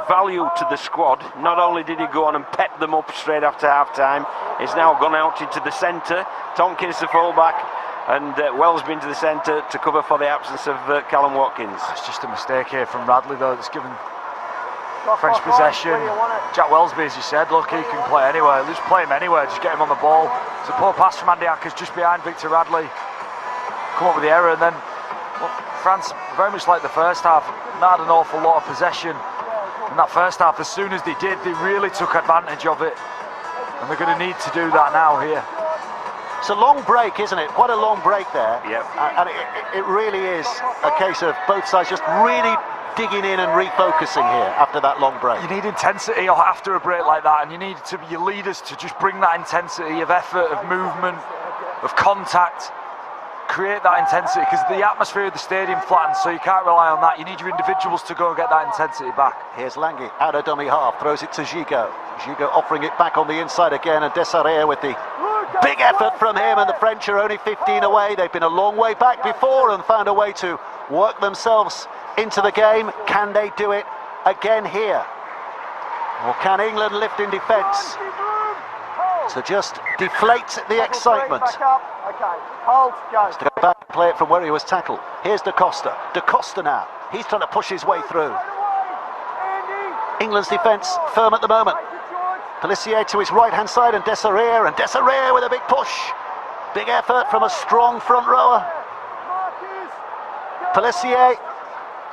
E: value to the squad. Not only did he go on and pep them up straight after half-time, he's now gone out into the centre, Tompkins the full-back, and Wellesby into the centre to cover for the absence of Callum Watkins.
D: It's just a mistake here from Radley, though. It's given French possession. Jack Wellesby, as you said, look, he can play anywhere. Just play him anywhere, just get him on the ball. It's a poor pass from Andy Ackers just behind Victor Radley. Come up with the error, and then well, France, very much like the first half, not had an awful lot of possession. In that first half, as soon as they did, they really took advantage of it. And they're going to need to do that now here.
B: It's a long break, isn't it? Quite a long break there.
E: Yep.
B: And it really is a case of both sides just really digging in and refocusing here after that long break.
D: You need intensity after a break like that, and you need your leaders to just bring that intensity of effort, of movement, of contact. Create that intensity, because the atmosphere of the stadium flattens, so you can't rely on that. You need your individuals to go and get that intensity back.
B: Here's Lange out of dummy half, throws it to Gigot. Gigot offering it back on the inside again, and Desarriere with the big effort from him, and the French are only 15 away. They've been a long way back before and found a way to work themselves into the game. Can they do it again here? Or can England lift in defence to just deflate the excitement? Has to go back and play it from where he was tackled. Here's Da Costa. Da Costa now. He's trying to push his way through. England's defence firm at the moment. Pelissier to his right-hand side, and Desarriere with a big push. Big effort from a strong front rower. Pelissier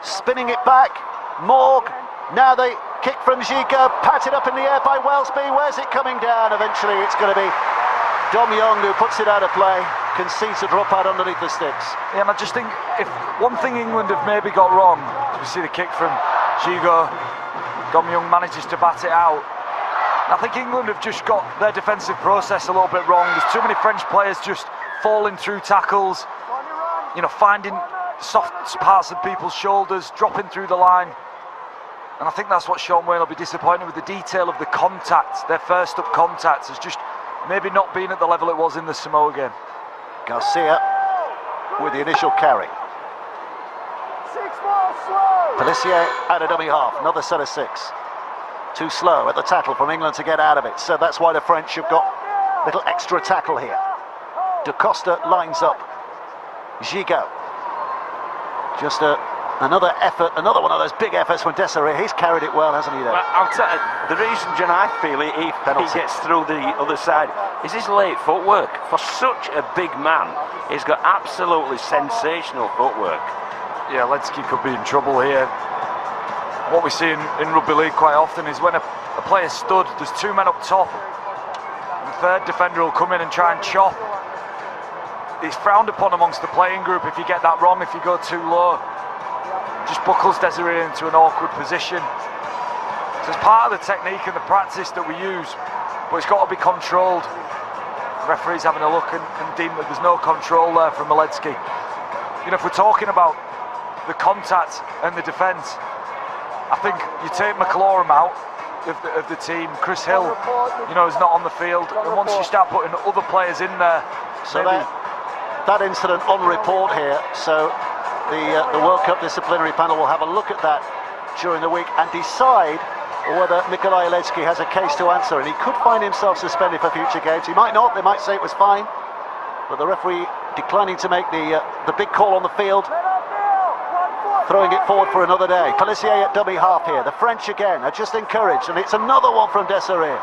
B: spinning it back. Morg. Now the kick from Gigot, patted up in the air by Wellesby. Where's it coming down? Eventually it's going to be Dom Young who puts it out of play, concedes a drop out underneath the sticks.
D: Yeah, and I just think if one thing England have maybe got wrong, we see the kick from Gigot, Dom Young manages to bat it out. I think England have just got their defensive process a little bit wrong. There's too many French players just falling through tackles, you know, finding soft parts of people's shoulders, dropping through the line. And I think that's what Sean Wayne will be disappointed with, the detail of the contact. Their first up contact has just maybe not been at the level it was in the Samoa game.
B: Garcia with the initial carry. Pelissier out of dummy half, another set of 6. Too slow at the tackle from England to get out of it, so that's why the French have got a little extra tackle here. Da Costa lines up. Gigot. Just another effort, another one of those big efforts from Desarriere. He's carried it well, hasn't he, there?
E: Well, I'll tell you, the reason, John, I feel he gets through the other side is his late footwork. For such a big man, he's got absolutely sensational footwork.
D: Yeah, Ledsky could be in trouble here. What we see in rugby league quite often is when a player stood, there's 2 men up top, the third defender will come in and try and chop. It's frowned upon amongst the playing group if you get that wrong, if you go too low. Just buckles Desiree into an awkward position. So it's part of the technique and the practice that we use, but it's got to be controlled. The referee's having a look and deemed that there's no control there from Ledsky. You know, if we're talking about the contact and the defence, I think you take McLaurin out of the team, Chris Hill, you know, is not on the field, and once you start putting other players in there,
B: so that incident on report here, so the World Cup disciplinary panel will have a look at that during the week and decide whether Mikołaj Lecki has a case to answer, and he could find himself suspended for future games. He might not, they might say it was fine, but the referee declining to make the big call on the field, throwing it forward for another day. Pelissier at dummy half here. The French again are just encouraged, and it's another one from Desiree.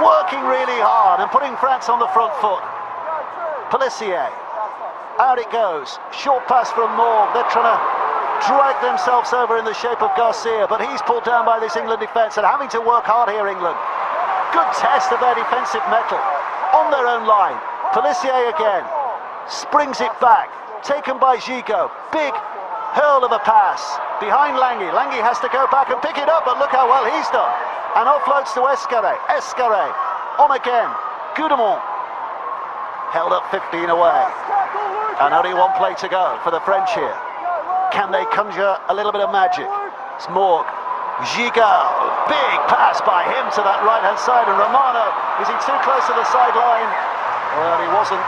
B: Working really hard and putting France on the front foot. Pelissier, out it goes. Short pass from Morg. They're trying to drag themselves over in the shape of Garcia, but he's pulled down by this England defence and having to work hard here, England. Good test of their defensive mettle on their own line. Pelissier again springs it back, taken by Gigot. Big hurl of a pass behind Langui. Langui has to go back and pick it up, but look how well he's done. And offloads to Escaré. Escaré on again. Goudemont held up 15 away, and only one play to go for the French here. Can they conjure a little bit of magic? It's Morg. Gigot, big pass by him to that right-hand side, and Romano, is he too close to the sideline? Well, he wasn't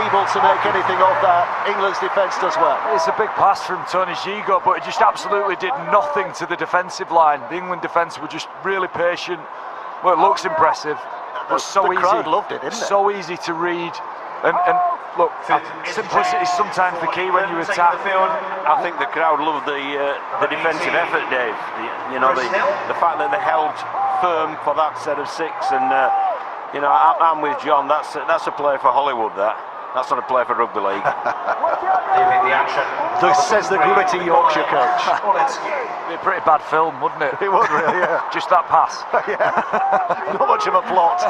B: able to make anything of that. England's defence does well.
D: It's a big pass from Tony Gigot, but it just absolutely did nothing to the defensive line. The England defence were just really patient. Well, it looks impressive, but so easy.
B: The crowd loved it, didn't it?
D: So easy to read. And look, simplicity is sometimes the key when you attack.
E: I think the crowd loved the defensive effort, Dave. You know, the fact that they held firm for that set of six, and you know, I'm with John. That's a play for Hollywood. That's not a play for rugby league.
B: This says the gritty Yorkshire coach.
D: It'd be a pretty bad film, wouldn't it?
B: It would really, yeah.
D: Just that pass.
B: Yeah. Not much of a plot.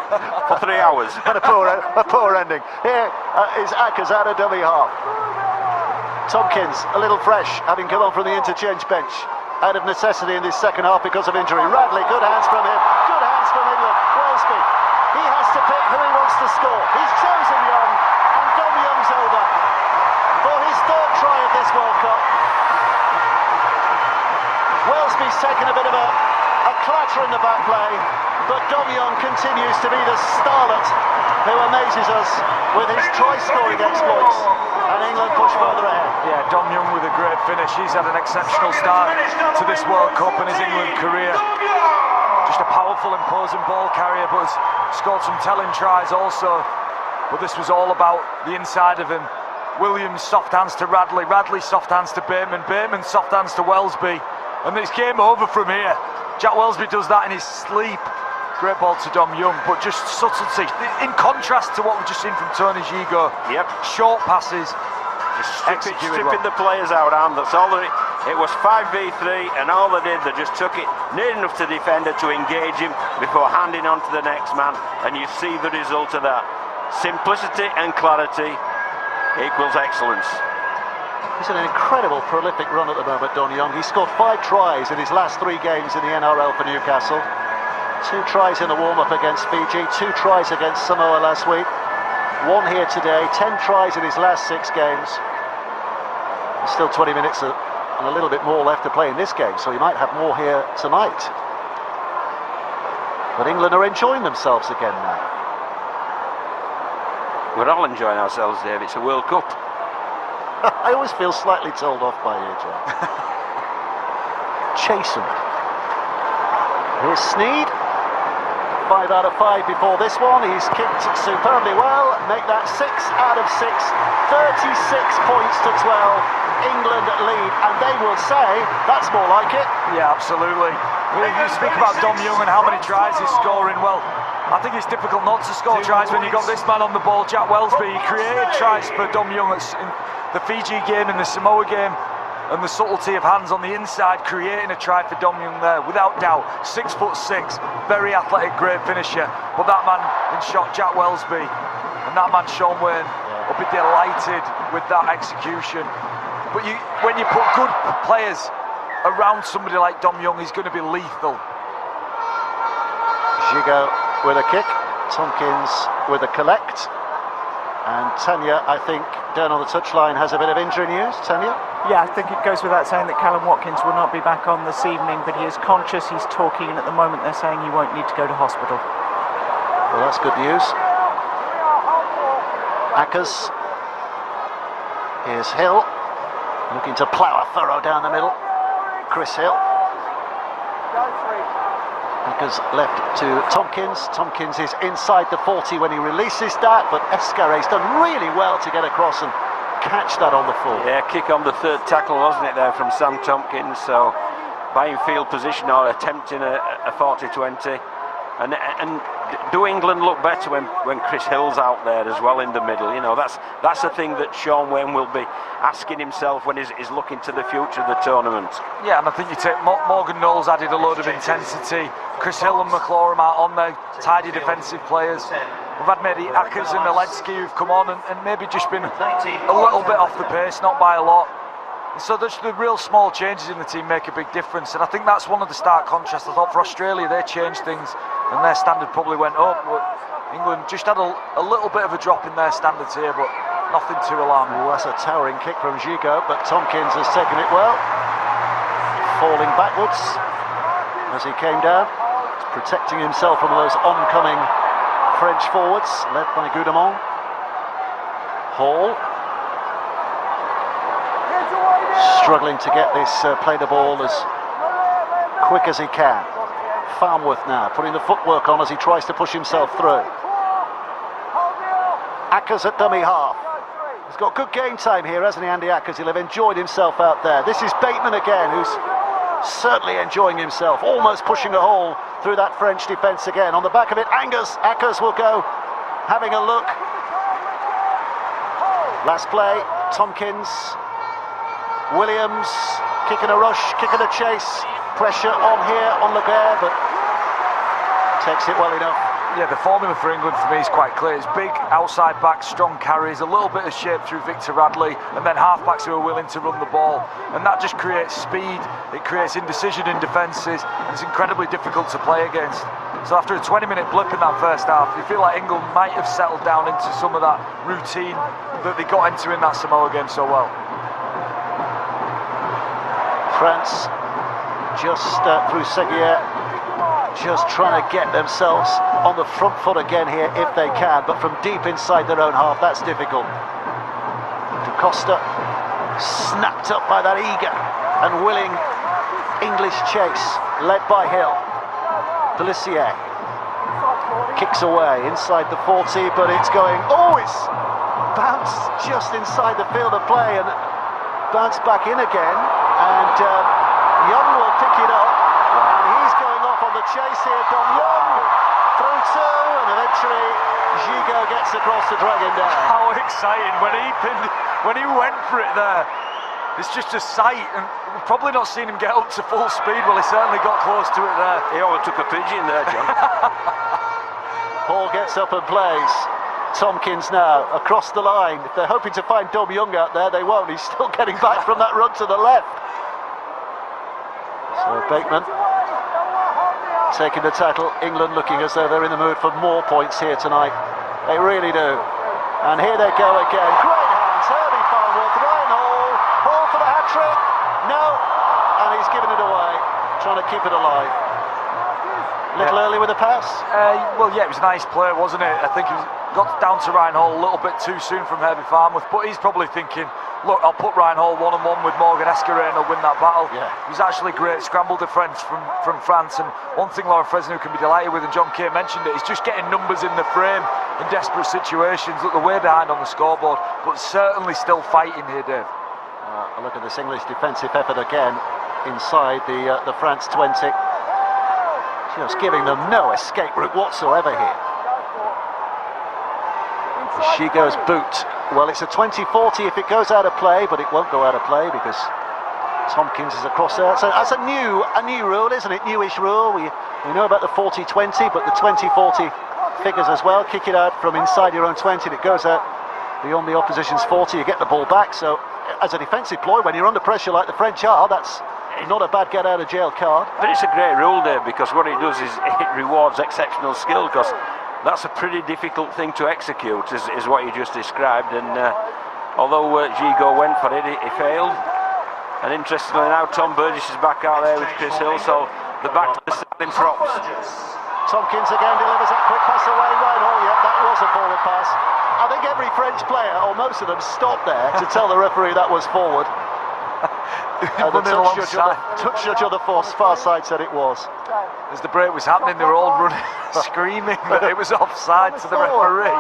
E: For 3 hours.
B: And a poor ending. Here is Ackers out of dummy half. Tompkins, a little fresh, having come on from the interchange bench. Out of necessity in this second half because of injury. Radley, good hands from him. Good hands from England. Wellesby, he has to pick who he wants to score. He's chosen Young, and Dom Young's over for his third try of this World Cup. Wellesby's taken a bit of a clatter in the back play, but Dom Young continues to be the starlet who amazes us with his try-scoring exploits, and England push further ahead.
D: Yeah, Dom Young with a great finish. He's had an exceptional start to this World Cup in his England career. Just a powerful, imposing ball carrier, but has scored some telling tries also. But this was all about the inside of him. Williams soft hands to Radley, Radley soft hands to Bateman, Bateman soft hands to Wellesby, and it's game over from here. Jack Wellesby does that in his sleep. Great ball to Dom Young, but just subtlety. In contrast to what we've just seen from Tony Gigot.
E: Yep.
D: Short passes.
E: Just stripping the players out, and that's all. It was 5v3, and all they did, they just took it near enough to the defender to engage him before handing on to the next man, and you see the result of that. Simplicity and clarity equals excellence.
B: He's an incredible prolific run at the moment, Don Young. He scored 5 tries in his last 3 games in the NRL for Newcastle. 2 tries in the warm-up against Fiji, 2 tries against Samoa last week, 1 here today, 10 tries in his last 6 games. There's still 20 minutes and a little bit more left to play in this game, so he might have more here tonight. But England are enjoying themselves again now.
E: We're all enjoying ourselves, Dave. It's a World Cup.
B: I always feel slightly told off by you, John. Chastened. Here's Sneed. 5 out of 5 before this one. He's kicked superbly well. Make that 6 out of 6. 36 points to 12. England lead, and they will say that's more like it.
D: Yeah, absolutely. You speak about Dom Young and how many tries he's scoring. Well, I think it's difficult not to score tries when you've got this man on the ball, Jack Wellesby. He created tries for Dom Young in the Fiji game and the Samoa game, and the subtlety of hands on the inside creating a try for Dom Young there, without doubt. 6'6", very athletic, great finisher. But that man in shot, Jack Wellesby, and that man Sean Wayne will be delighted with that execution. But when you put good players around somebody like Dom Young, he's going to be lethal.
B: Gigot with a kick, Tompkins with a collect, and Tanya, I think, down on the touchline has a bit of injury news. Tanya?
Q: Yeah, I think it goes without saying that Callum Watkins will not be back on this evening, but he is conscious, he's talking, and at the moment they're saying he won't need to go to hospital.
B: Well, that's good news. Ackers. Here's Hill. Looking to plough a furrow down the middle. Chris Hill. Because left to Tompkins. Tompkins is inside the 40 when he releases that, but Escaré's done really well to get across and catch that on the full.
E: Yeah, kick on the third tackle, wasn't it, there from Sam Tompkins? So buying field position or attempting a 40-20. And do England look better when Chris Hill's out there as well in the middle? You know, that's the thing that Sean Wayne will be asking himself when he's looking to the future of the tournament.
D: Yeah, and I think you take Morgan Knowles added a load of intensity. Chris Hill and McLaurin are on there, tidy defensive players. We've had maybe Ackers and Aledzki who've come on and maybe just been a little bit off the pace, not by a lot. So the real small changes in the team make a big difference, and I think that's one of the stark contrasts. I thought for Australia they changed things and their standard probably went up, but England just had a little bit of a drop in their standards here, but nothing too alarming.
B: Well, that's a towering kick from Gigot, but Tompkins has taken it well, falling backwards as he came down, protecting himself from those oncoming French forwards led by Goudamont. Hall struggling to get this play the ball as quick as he can. Farnworth now putting the footwork on as he tries to push himself through. Ackers at dummy half. He's got good game time here, hasn't he, Andy Ackers? He'll have enjoyed himself out there. This is Bateman again, who's certainly enjoying himself, almost pushing a hole through that French defence again. On the back of it, Ackers will go having a look. Last play, Tompkins. Williams, kicking a rush, kicking a chase, pressure on here on Laguerre, but takes it well enough.
D: Yeah, the formula for England for me is quite clear. It's big outside backs, strong carries, a little bit of shape through Victor Radley, and then half-backs who are willing to run the ball. And that just creates speed, it creates indecision in defences, and it's incredibly difficult to play against. So after a 20-minute blip in that first half, you feel like England might have settled down into some of that routine that they got into in that Samoa game so well.
B: France just through Seguier, just trying to get themselves on the front foot again here if they can, but from deep inside their own half that's difficult. Da Costa snapped up by that eager and willing English chase led by Hill. Pelissier kicks away inside the 40, but it's going, it's bounced just inside the field of play and bounced back in again. And Young will pick it up, and he's going off on the chase here. Dom Young through two, and eventually Gigot gets across to drag him down.
D: How exciting when he went for it there. It's just a sight, and we've probably not seen him get up to full speed. Well, he certainly got close to it there.
E: He overtook a pigeon there, John.
B: Hall gets up and plays. Tompkins now across the line. If they're hoping to find Dom Young out there, they won't. He's still getting back from that run to the left. So Bateman taking the tackle. England looking as though they're in the mood for more points here tonight. They really do. And here they go again. Great hands. Herbie Farnworth, Ryan Hall for the hat-trick. No. And he's given it away. Trying to keep it alive. A little early with the pass?
D: Well, yeah, it was a nice play, wasn't it? I think he got down to Ryan Hall a little bit too soon from Herbie Farnworth, but he's probably thinking, look, I'll put Ryan Hall one-on-one with Morgan Escarér and I'll win that battle. Yeah. It was actually great scramble defence from France, and one thing Laura Fresno can be delighted with, and John Kay mentioned it, is just getting numbers in the frame in desperate situations. Look, they're way behind on the scoreboard, but certainly still fighting here, Dave.
B: A look at this English defensive effort again inside the France 20. Just giving them no escape route whatsoever here. Gigot's boot. Well, it's a 20-40 if it goes out of play, but it won't go out of play because Tompkins is across there. So that's a new rule, isn't it? Newish rule. We know about the 40-20, but the 20-40 figures as well. Kick it out from inside your own 20, and it goes out beyond the opposition's 40. You get the ball back. So as a defensive ploy, when you're under pressure like the French are, that's not a bad get out of jail card.
E: But it's a great rule there, because what it does is it rewards exceptional skill, because that's a pretty difficult thing to execute, is what you just described. And although Gigot went for it, he failed. And interestingly now, Tom Burgess is back out there with Chris Hill, so they're back to the starting props.
B: Tompkins again delivers that quick pass away. Ryan Hall, that was a forward pass. I think every French player, or most of them, stopped there to tell the referee that was forward. The touch judge on the far side said it was.
D: As the break was happening, they were all running, screaming that it was offside to the referee.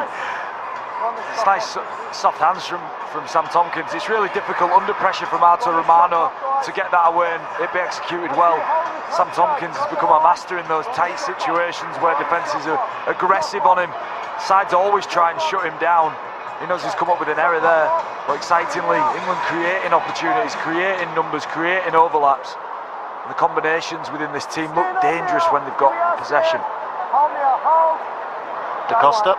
D: It's nice soft hands from Sam Tompkins. It's really difficult under pressure from Artur Romano to get that away and it be executed well. Sam Tompkins has become a master in those tight situations where defences are aggressive on him. Sides always try and shut him down. He knows he's come up with an error there, but excitingly, England creating opportunities, creating numbers, creating overlaps. And the combinations within this team look dangerous when they've got possession.
B: Da Costa.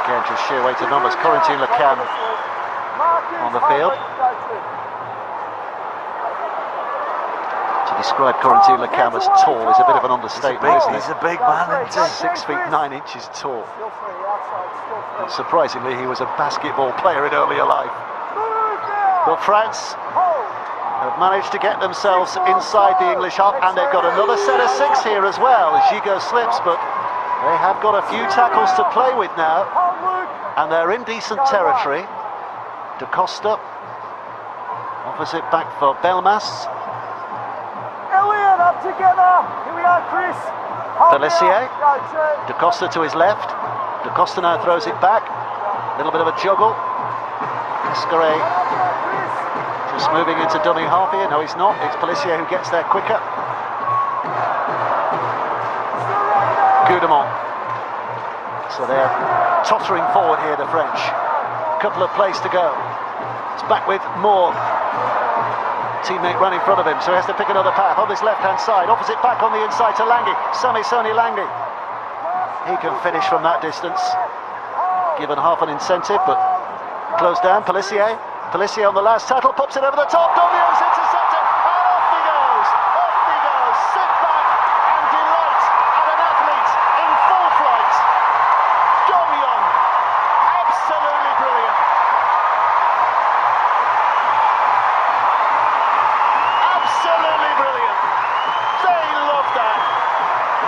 B: Again, just sheer weight of numbers. Corentin Lecam on the field. To describe Corentin Lecam as tall is a bit of an understatement, isn't it?
D: He's a big man, isn't he?
B: 6 feet 9 inches tall. Not surprisingly, he was a basketball player in earlier life. But France have managed to get themselves inside the English half, and they've got another set of 6 here as well. Gigot slips, but they have got a few tackles to play with now, and they're in decent territory. Da Costa offers it back for Belmas.
R: Elliot, up together. Here we are, Chris.
B: Felissier. Da Costa to his left. Da Costa now throws it back. A little bit of a juggle. Escaré just moving into dummy half here. No, he's not. It's Felissier who gets there quicker. Goudemont. So they're tottering forward here, the French. A couple of plays to go. It's back with Moore. Teammate running in front of him, so he has to pick another path on this left-hand side. Opposite back on the inside to Langui. Sami Langui. He can finish from that distance. Given half an incentive, but closed down. Felissier on the last tackle, pops it over the top. Domyung's intercepted, and off he goes. Off he goes. Sit back and delight at an athlete in full flight. Domyung, absolutely brilliant. Absolutely brilliant. They love that.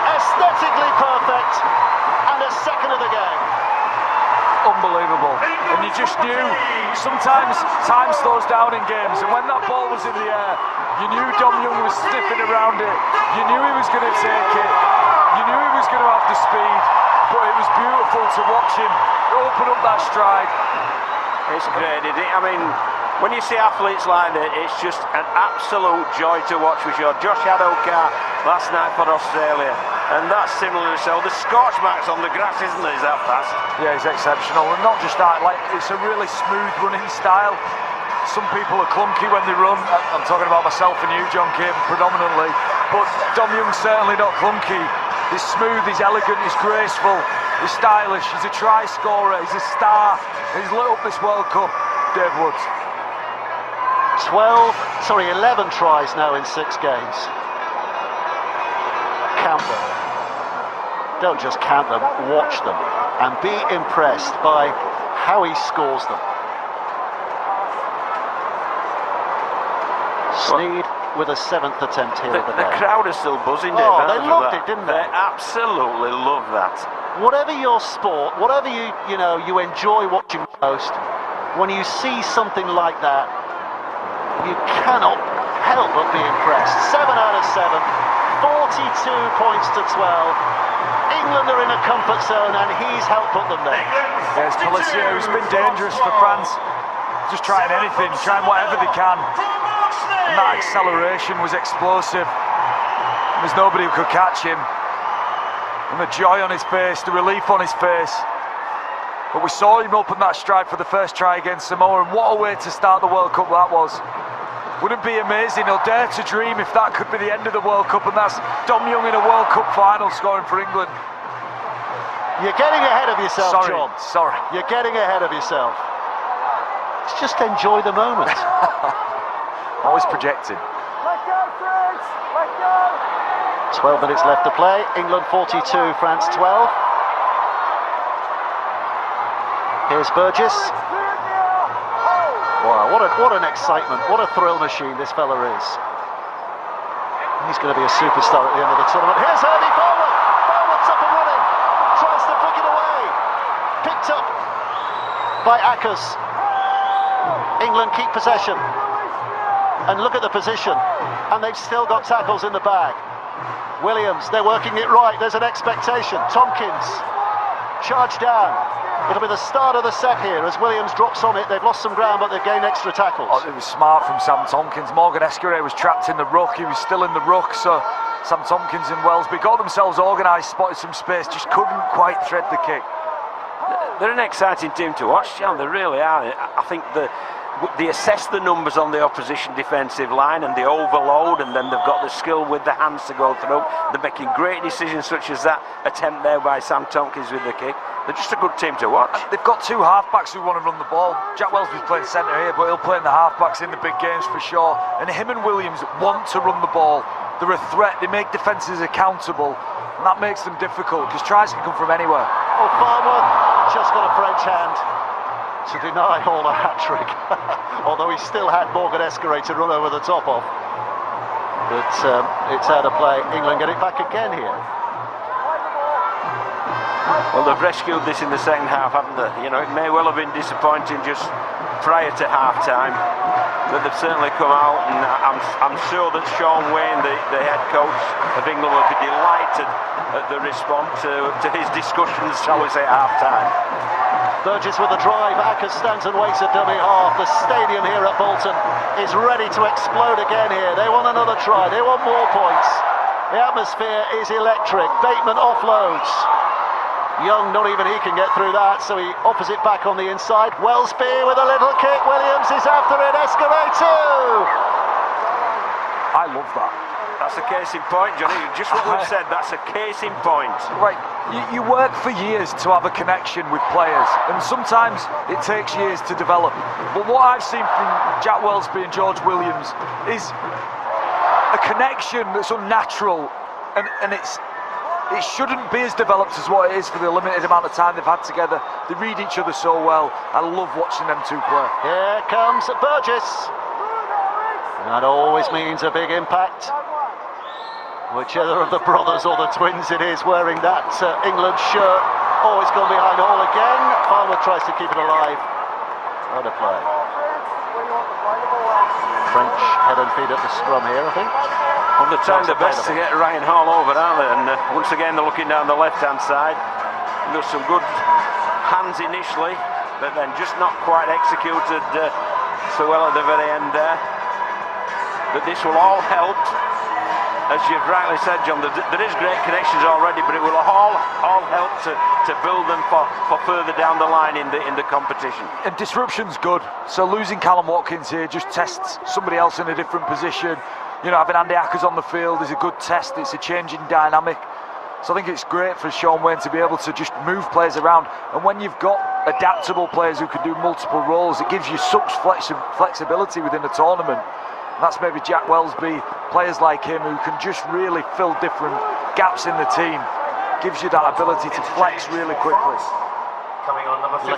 B: Aesthetically perfect, and a second of the game.
D: Unbelievable. And you just knew, sometimes time slows down in games, and when that ball was in the air, you knew Domyung was sniffing around it, you knew he was going to take it, you knew he was going to have the speed, but it was beautiful to watch him open up that stride.
E: It's great, isn't it? I mean, when you see athletes like that, it's just an absolute joy to watch. We showed Josh Adokar last night for Australia, and that's similar. So the scorch marks on the grass, isn't it? Is that fast?
D: Yeah, he's exceptional, and not just that. Like, it's a really smooth running style. Some people are clunky when they run. I'm talking about myself and you, John Kim, predominantly. But Domyung's certainly not clunky. He's smooth, he's elegant, he's graceful, he's stylish. He's a try scorer. He's a star. He's lit up this World Cup. Dave Woods.
B: 11 tries now in 6 games. Count them. Don't just count them, watch them, and be impressed by how he scores them. Sneed with a 7th attempt here of the day.
E: The crowd are still buzzing, Dave.
B: Oh, they loved it, didn't they?
E: They absolutely love that.
B: Whatever your sport, whatever you enjoy watching most, when you see something like that, you cannot help but be impressed. 7 out of 7, 42 points to 12. England are in a comfort zone, and he's helped put them there.
D: There's Felissier, who's been dangerous for France. Just trying anything, trying whatever they can. And that acceleration was explosive. There's nobody who could catch him. And the joy on his face, the relief on his face. But we saw him open that stride for the first try against Samoa, and what a way to start the World Cup that was. Wouldn't it be amazing? He'll dare to dream if that could be the end of the World Cup, and that's Domyung in a World Cup final scoring for England.
B: You're getting ahead of yourself, John.
D: Sorry.
B: You're getting ahead of yourself. Let's just enjoy the moment.
D: Always projecting.
R: Let go, French! Let go!
B: 12 minutes left to play. England 42, France 12. Here's Burgess. Wow, what an excitement, what a thrill machine this fella is. He's going to be a superstar at the end of the tournament. Here's Herbie forward. Forward's up and running. Tries to flick it away. Picked up by Akers. England keep possession. And look at the position. And they've still got tackles in the bag. Williams, they're working it right. There's an expectation. Tompkins, charge down. It'll be the start of the set here as Williams drops on it. They've lost some ground, but they've gained extra tackles.
D: Oh, it was smart from Sam Tompkins. Morgan Esquire was trapped in the ruck. He was still in the ruck, so Sam Tompkins and Wellesby got themselves organised, spotted some space, just couldn't quite thread the kick.
E: They're an exciting team to watch, John. They really are. I think they assess the numbers on the opposition defensive line and they overload, and then they've got the skill with the hands to go through. They're making great decisions such as that attempt there by Sam Tompkins with the kick. They're just a good team to watch.
D: They've got two halfbacks who want to run the ball. Jack Wellesby's playing centre here, but he'll play in the halfbacks in the big games for sure. And him and Williams want to run the ball. They're a threat. They make defences accountable, and that makes them difficult because tries can come from anywhere.
B: Oh, Farnworth just got a French hand to deny Hall a hat-trick, although he still had Morgan Esquire to run over the top of. But it's out of play. England get it back again here.
E: Well, they've rescued this in the second half, haven't they? You know, it may well have been disappointing just prior to half-time, but they've certainly come out, and I'm sure that Sean Wayne, the head coach of England, will be delighted at the response to his discussions, shall we say, at half-time.
B: Burgess with the drive, Akers stands and waits a dummy half. The stadium here at Bolton is ready to explode again here. They want another try, they want more points. The atmosphere is electric. Bateman offloads. Young, not even he can get through that, so he offers it back on the inside. Wellesby with a little kick, Williams is after it, Esquire too!
D: I love that.
E: That's a case in point, Johnny. Just what we've said, that's a case in point.
D: Right, you work for years to have a connection with players, and sometimes it takes years to develop. But what I've seen from Jack Wellesby and George Williams is a connection that's unnatural, and it shouldn't be as developed as what it is for the limited amount of time they've had together. They read each other so well. I love watching them two play.
B: Here comes Burgess. That always means a big impact. Whichever of the brothers or the twins it is wearing that England shirt. Oh, it's gone behind Hall again. Farmer tries to keep it alive. What a play. French head and feet at the scrum here, I think.
E: Well, they're trying their best to get Ryan Hall over, aren't they? And once again, they're looking down the left-hand side. And there's some good hands initially, but then just not quite executed so well at the very end there. But this will all help. As you've rightly said, John, there is great connections already, but it will all help to build them for further down the line in the competition.
D: And disruption's good. So losing Callum Watkins here just tests somebody else in a different position. You know, having Andy Akers on the field is a good test. It's a changing dynamic. So I think it's great for Sean Wayne to be able to just move players around. And when you've got adaptable players who can do multiple roles, it gives you such flexibility within the tournament. And that's maybe Jack Wellesby, players like him who can just really fill different gaps in the team. Gives you that ability to flex really quickly.
B: Coming on number 15,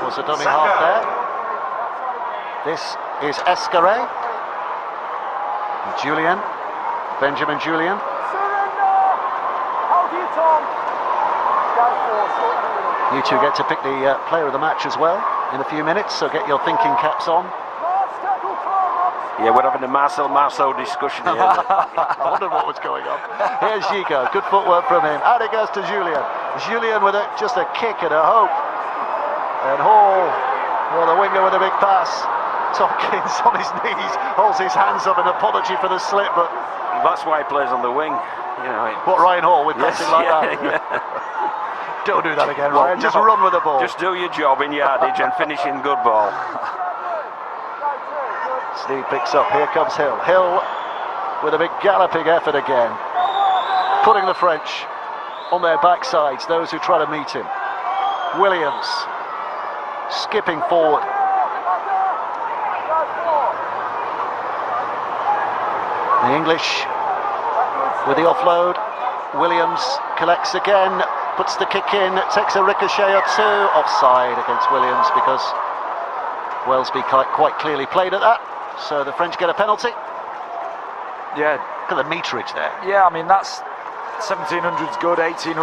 B: was a dummy half there. This is Esquire. Julian, Benjamin Julian. You two get to pick the player of the match as well in a few minutes, so get your thinking caps on.
E: Yeah, we're having a Marcel discussion here.
B: I wondered what was going on. Here's Gigo, good footwork from him. Out it goes to Julian. Julian with just a kick and a hope. And Hall, well, the winger with a big pass. Tompkins on his knees, holds his hands up, an apology for the slip, but
E: that's why he plays on the wing. You know,
B: what Ryan Hall with passing like that.
E: Yeah.
B: Don't do that again, Ryan. Just run with the ball.
E: Just do your job in yardage and finish in good ball.
B: Sneed picks up. Here comes Hill. Hill with a big galloping effort again, putting the French on their backsides. Those who try to meet him. Williams skipping forward. The English with the offload. Williams collects again, puts the kick in, takes a ricochet or two. Offside against Williams because Wellesby quite clearly played at that. So the French get a penalty.
D: Yeah.
B: Look at the meterage there.
D: Yeah, I mean, that's 1700's good, 1800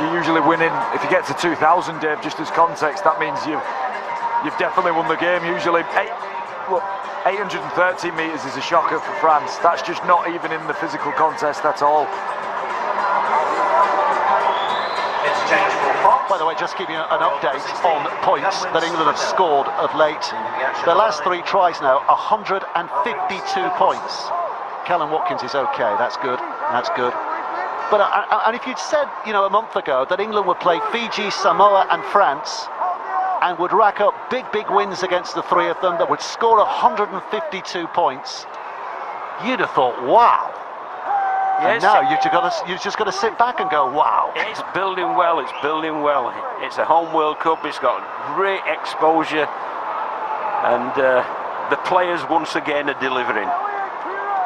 D: you're usually winning. If you get to 2000, Dave, just as context, that means you've definitely won the game. Usually, 813 metres is a shocker for France. That's just not even in the physical contest at all.
B: By the way, just giving you an update on points that England have scored of late. Their last 3 tries now, 152 points. Callum Watkins is okay, that's good, that's good. But and if you'd said, a month ago that England would play Fiji, Samoa and France and would rack up big wins against the 3 of them that would score 152 points, you'd have thought, wow. And now you've just got to sit back and go, wow.
E: It's building well, it's building well. It's a home World Cup, it's got great exposure, and the players once again are delivering.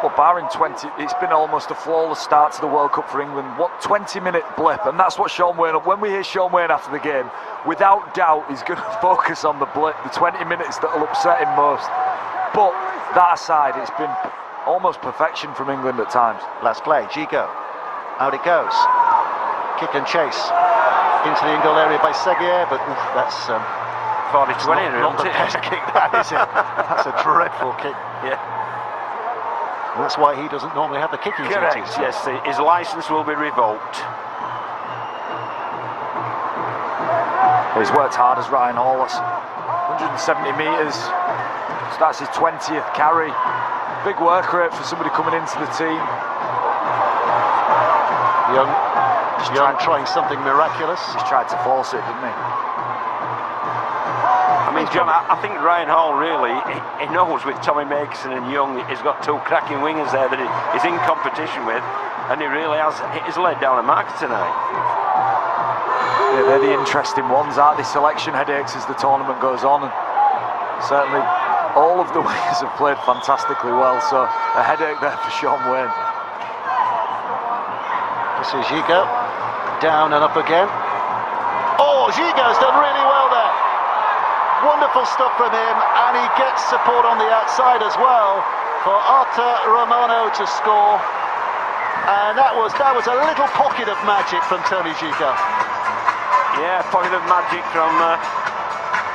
D: Well, barring 20, it's been almost a flawless start to the World Cup for England. What 20-minute blip, and that's what Sean Wayne, when we hear Sean Wayne after the game, without doubt he's going to focus on the blip, the 20 minutes that'll upset him most. But that aside, it's been almost perfection from England at times.
B: Last play, Gigo. Out it goes. Kick and chase into the in-goal area by Seguier, but that's
E: 40-20.
B: Not the best kick, that is it. That's a dreadful kick.
E: Yeah.
B: And that's why he doesn't normally have the kicking
E: Correct,
B: duties.
E: yes, his licence will be revoked.
D: He's worked hard as Ryan Hall. 170 metres. Starts his 20th carry. Big work rate for somebody coming into the team.
B: Young trying something miraculous.
D: He's tried to force it, didn't he?
E: I mean, John, I think Ryan Hall really, he knows with Tommy Makerson and Young, he's got 2 cracking wingers there that he's in competition with, and he really he's laid down a marker tonight.
D: Yeah, they're the interesting ones, aren't they? Selection headaches as the tournament goes on, and certainly all of the wingers have played fantastically well, so a headache there for Sean Wayne.
B: This is Gigo, down and up again. Oh, Gigo's done really well there. Wonderful stuff from him, and he gets support on the outside as well for Arthur Romano to score. And that was a little pocket of magic from Tony Gigo.
E: Yeah, pocket of magic from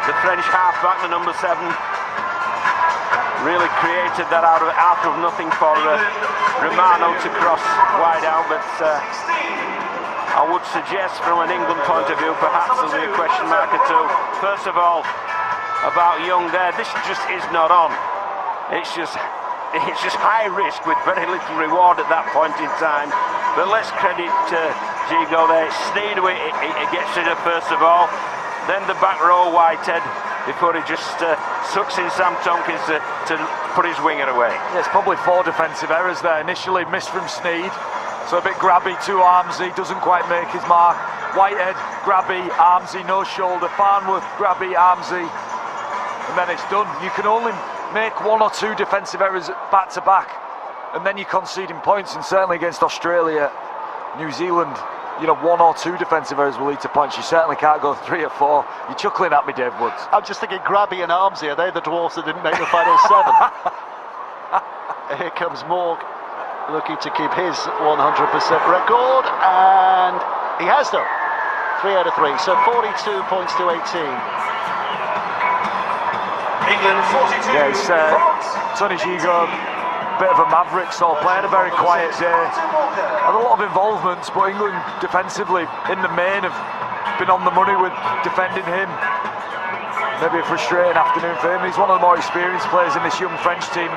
E: the French halfback, the number 7. Really created that out of nothing for Romano to cross wide out, but I would suggest from an England point of view perhaps there'll be a question mark or 2. First of all, about Young there, this just is not on. It's just high risk with very little reward at that point in time. But let's credit Gigo there. Sneed away, he gets it first of all, then the back row Whitehead before he just sucks in Sam Tompkins to put his winger away.
D: Yeah, it's probably 4 defensive errors there. Initially missed from Sneed, so a bit grabby to Armsy, doesn't quite make his mark. Whitehead, grabby, Armsy, no shoulder. Farnworth, grabby, Armsy, and then it's done. You can only make 1 or 2 defensive errors back to back, and then you're conceding points, and certainly against Australia, New Zealand, 1 or 2 defensive errors will lead to points. You certainly can't go 3 or 4. You're chuckling at me, Dave Woods.
B: I'm just thinking Grabby and Armsy, are they the dwarfs that didn't make the final 7? Here comes Morg, looking to keep his 100% record, and he has done. 3 out of 3, so 42 points to 18.
S: England 42.
D: Yeah, it's Tony Gigo, bit of a maverick sort of player, a very quiet day. Had a lot of involvements, but England defensively, in the main, have been on the money with defending him. Maybe a frustrating afternoon for him. He's one of the more experienced players in this young French team.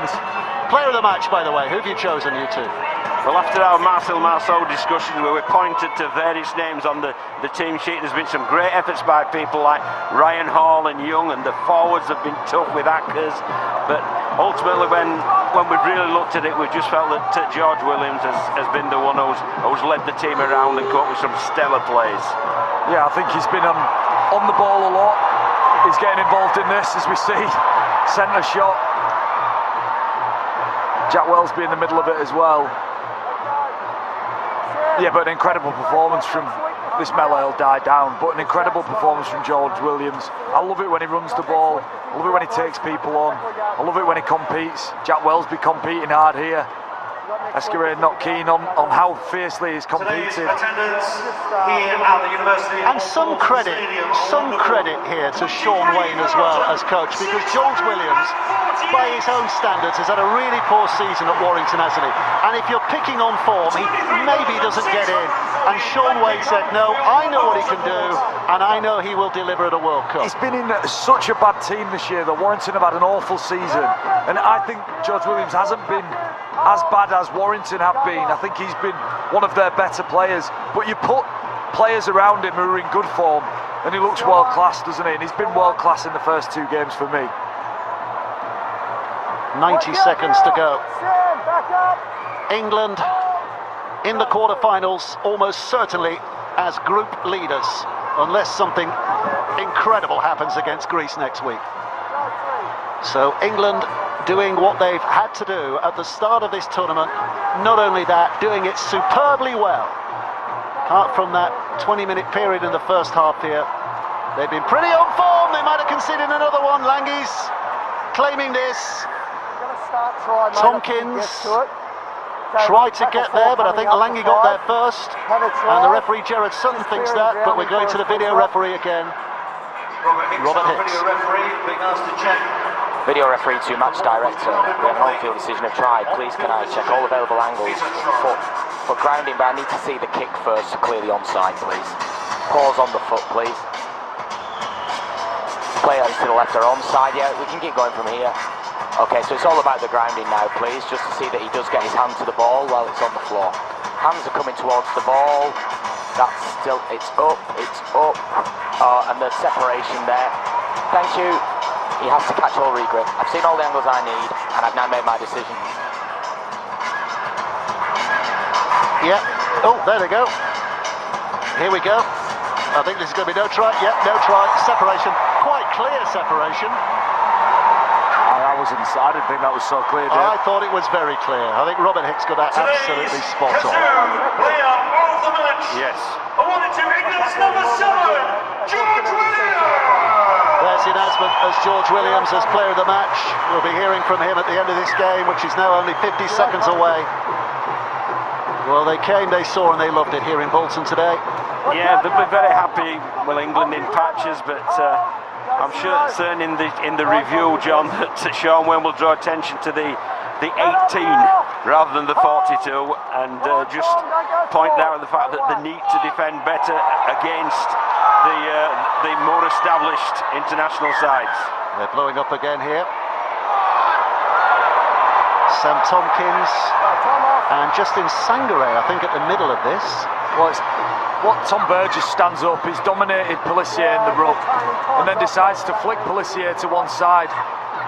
B: Player of the match, by the way, who have you chosen, you two?
E: Well, after our Marcel Marceau discussion where we pointed to various names on the team sheet, there's been some great efforts by people like Ryan Hall and Young, and the forwards have been tough with Ackers. But ultimately, when we've really looked at it, we've just felt that George Williams has been the one who's led the team around and come up with some stellar plays.
D: Yeah, I think he's been on the ball a lot. He's getting involved in this, as we see. Centre shot. Jack Wellsby in the middle of it as well. Yeah, but an incredible performance from this Melo will die down, but an incredible performance from George Williams. I love it when he runs the ball. I love it when he takes people on. I love it when he competes. Jack Wellsby competing hard here. Escaré not keen on how fiercely he's competed.
B: And some credit here to Sean Wayne as well as coach, because George Williams, by his own standards, has had a really poor season at Warrington, hasn't he? And if you're picking on form, he maybe doesn't get in. And Sean Wayne said, no, I know what he can do, and I know he will deliver at a World Cup.
D: He's been in such a bad team this year that Warrington have had an awful season, and I think George Williams hasn't been as bad as Warrington have been. I think he's been one of their better players, but you put players around him who are in good form and he looks world class, doesn't he? And he's been world class in the first 2 games for me.
B: 90 seconds to go. England in the quarterfinals, almost certainly as group leaders, unless something incredible happens against Greece next week. So England doing what they've had to do at the start of this tournament. Not only that, doing it superbly well. Apart from that 20-minute period in the first half here, they've been pretty on form. They might have conceded another one. Lange's claiming this. Tompkins tried to get there, but I think Lange got there first. And the referee, Gerard Sutton, thinks that, but we're going to the video referee again. Robert Hicks.
G: Video referee to match director. We have an on-field decision of try. Please can I check all available angles for grounding, but I need to see the kick first to clear the onside, please. Pause on the foot, please. Player to the left are onside. Yeah, we can keep going from here. Okay, so it's all about the grounding now, please, just to see that he does get his hand to the ball while it's on the floor. Hands are coming towards the ball. That's still, it's up. And the separation there. Thank you. He has to catch all regrip. I've seen all the angles I need, and I've now made my decision.
B: Yeah. Oh, there they go. Here we go. I think this is going to be no try. Yeah, no try. Separation. Quite clear separation.
D: I didn't think that was so clear, Dave.
B: I thought it was very clear. I think Robert Hicks got that absolutely spot on.
S: Player of the match.
B: Yes.
S: Awarded to England's number 7, George Williams.
B: There's the announcement as George Williams as player of the match. We'll be hearing from him at the end of this game, which is now only 50 seconds away. Well, they came, they saw, and they loved it here in Bolton today.
E: Yeah, they'll be very happy. Well, England in patches, but I'm sure certain in the review, John, that Sean Wayne will draw attention to the 18 rather than the 42, and just point out the fact that they need to defend better against the more established international sides.
B: They're blowing up again here. Sam Tompkins and Justin Sangaré, I think, at the middle of this.
D: Well, what Tom Burgess stands up, he's dominated Pelissier in the ruck and then decides to flick Pelissier to one side.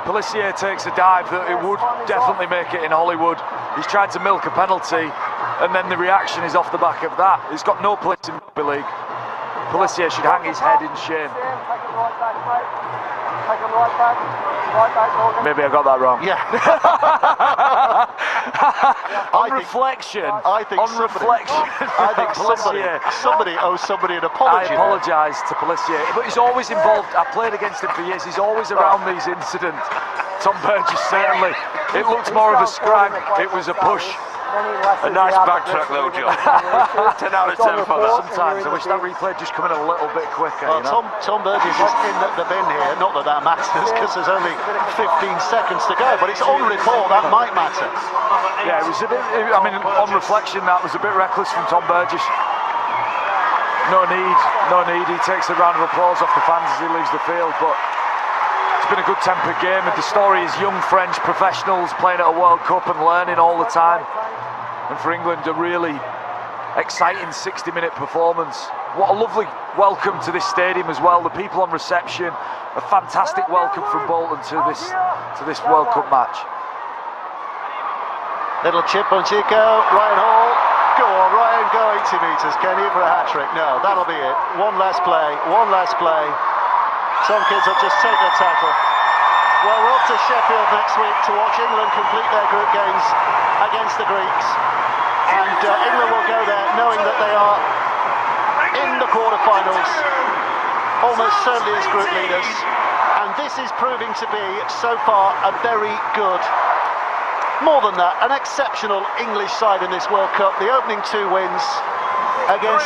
D: Pelissier takes a dive that it would definitely make it in Hollywood. He's tried to milk a penalty, and then the reaction is off the back of that. He's got no place in rugby league. Pelissier should hang his head in shame. Maybe I got that wrong.
B: Yeah.
D: On reflection,
B: somebody owes somebody an apology.
D: I apologise to Pelissier, but he's always involved. I've played against him for years. He's always around these incidents. Tom Burgess, certainly. It looked more of a scrag. It was a push.
E: A nice backtrack though, John. 10 out of 10 for that.
D: Sometimes I wish that replay just come in a little bit quicker.
B: Well,
D: you know?
B: Tom Burgess is in the bin here. Not that that matters, because there's only 15 seconds to go, but it's on report, that might matter.
D: Yeah, it was a bit, I mean, on reflection, that was a bit reckless from Tom Burgess. No need. He takes a round of applause off the fans as he leaves the field, but it's been a good tempered game, and the story is young French professionals playing at a World Cup and learning all the time. And for England, a really exciting 60-minute performance. What a lovely welcome to this stadium as well. The people on reception, a fantastic welcome from Bolton to this World Cup match.
B: Little chip on Chico, Ryan Hall. Go on, Ryan, go 80 metres, can you, for a hat-trick? No, that'll be it. One last play. Tompkins will just take the tackle. Well, we're off to Sheffield next week to watch England complete their group games against the Greeks. And England will go there knowing that they are in the quarterfinals, almost certainly as group leaders. And this is proving to be, so far, a very good more than that, an exceptional English side in this World Cup. The opening 2 wins against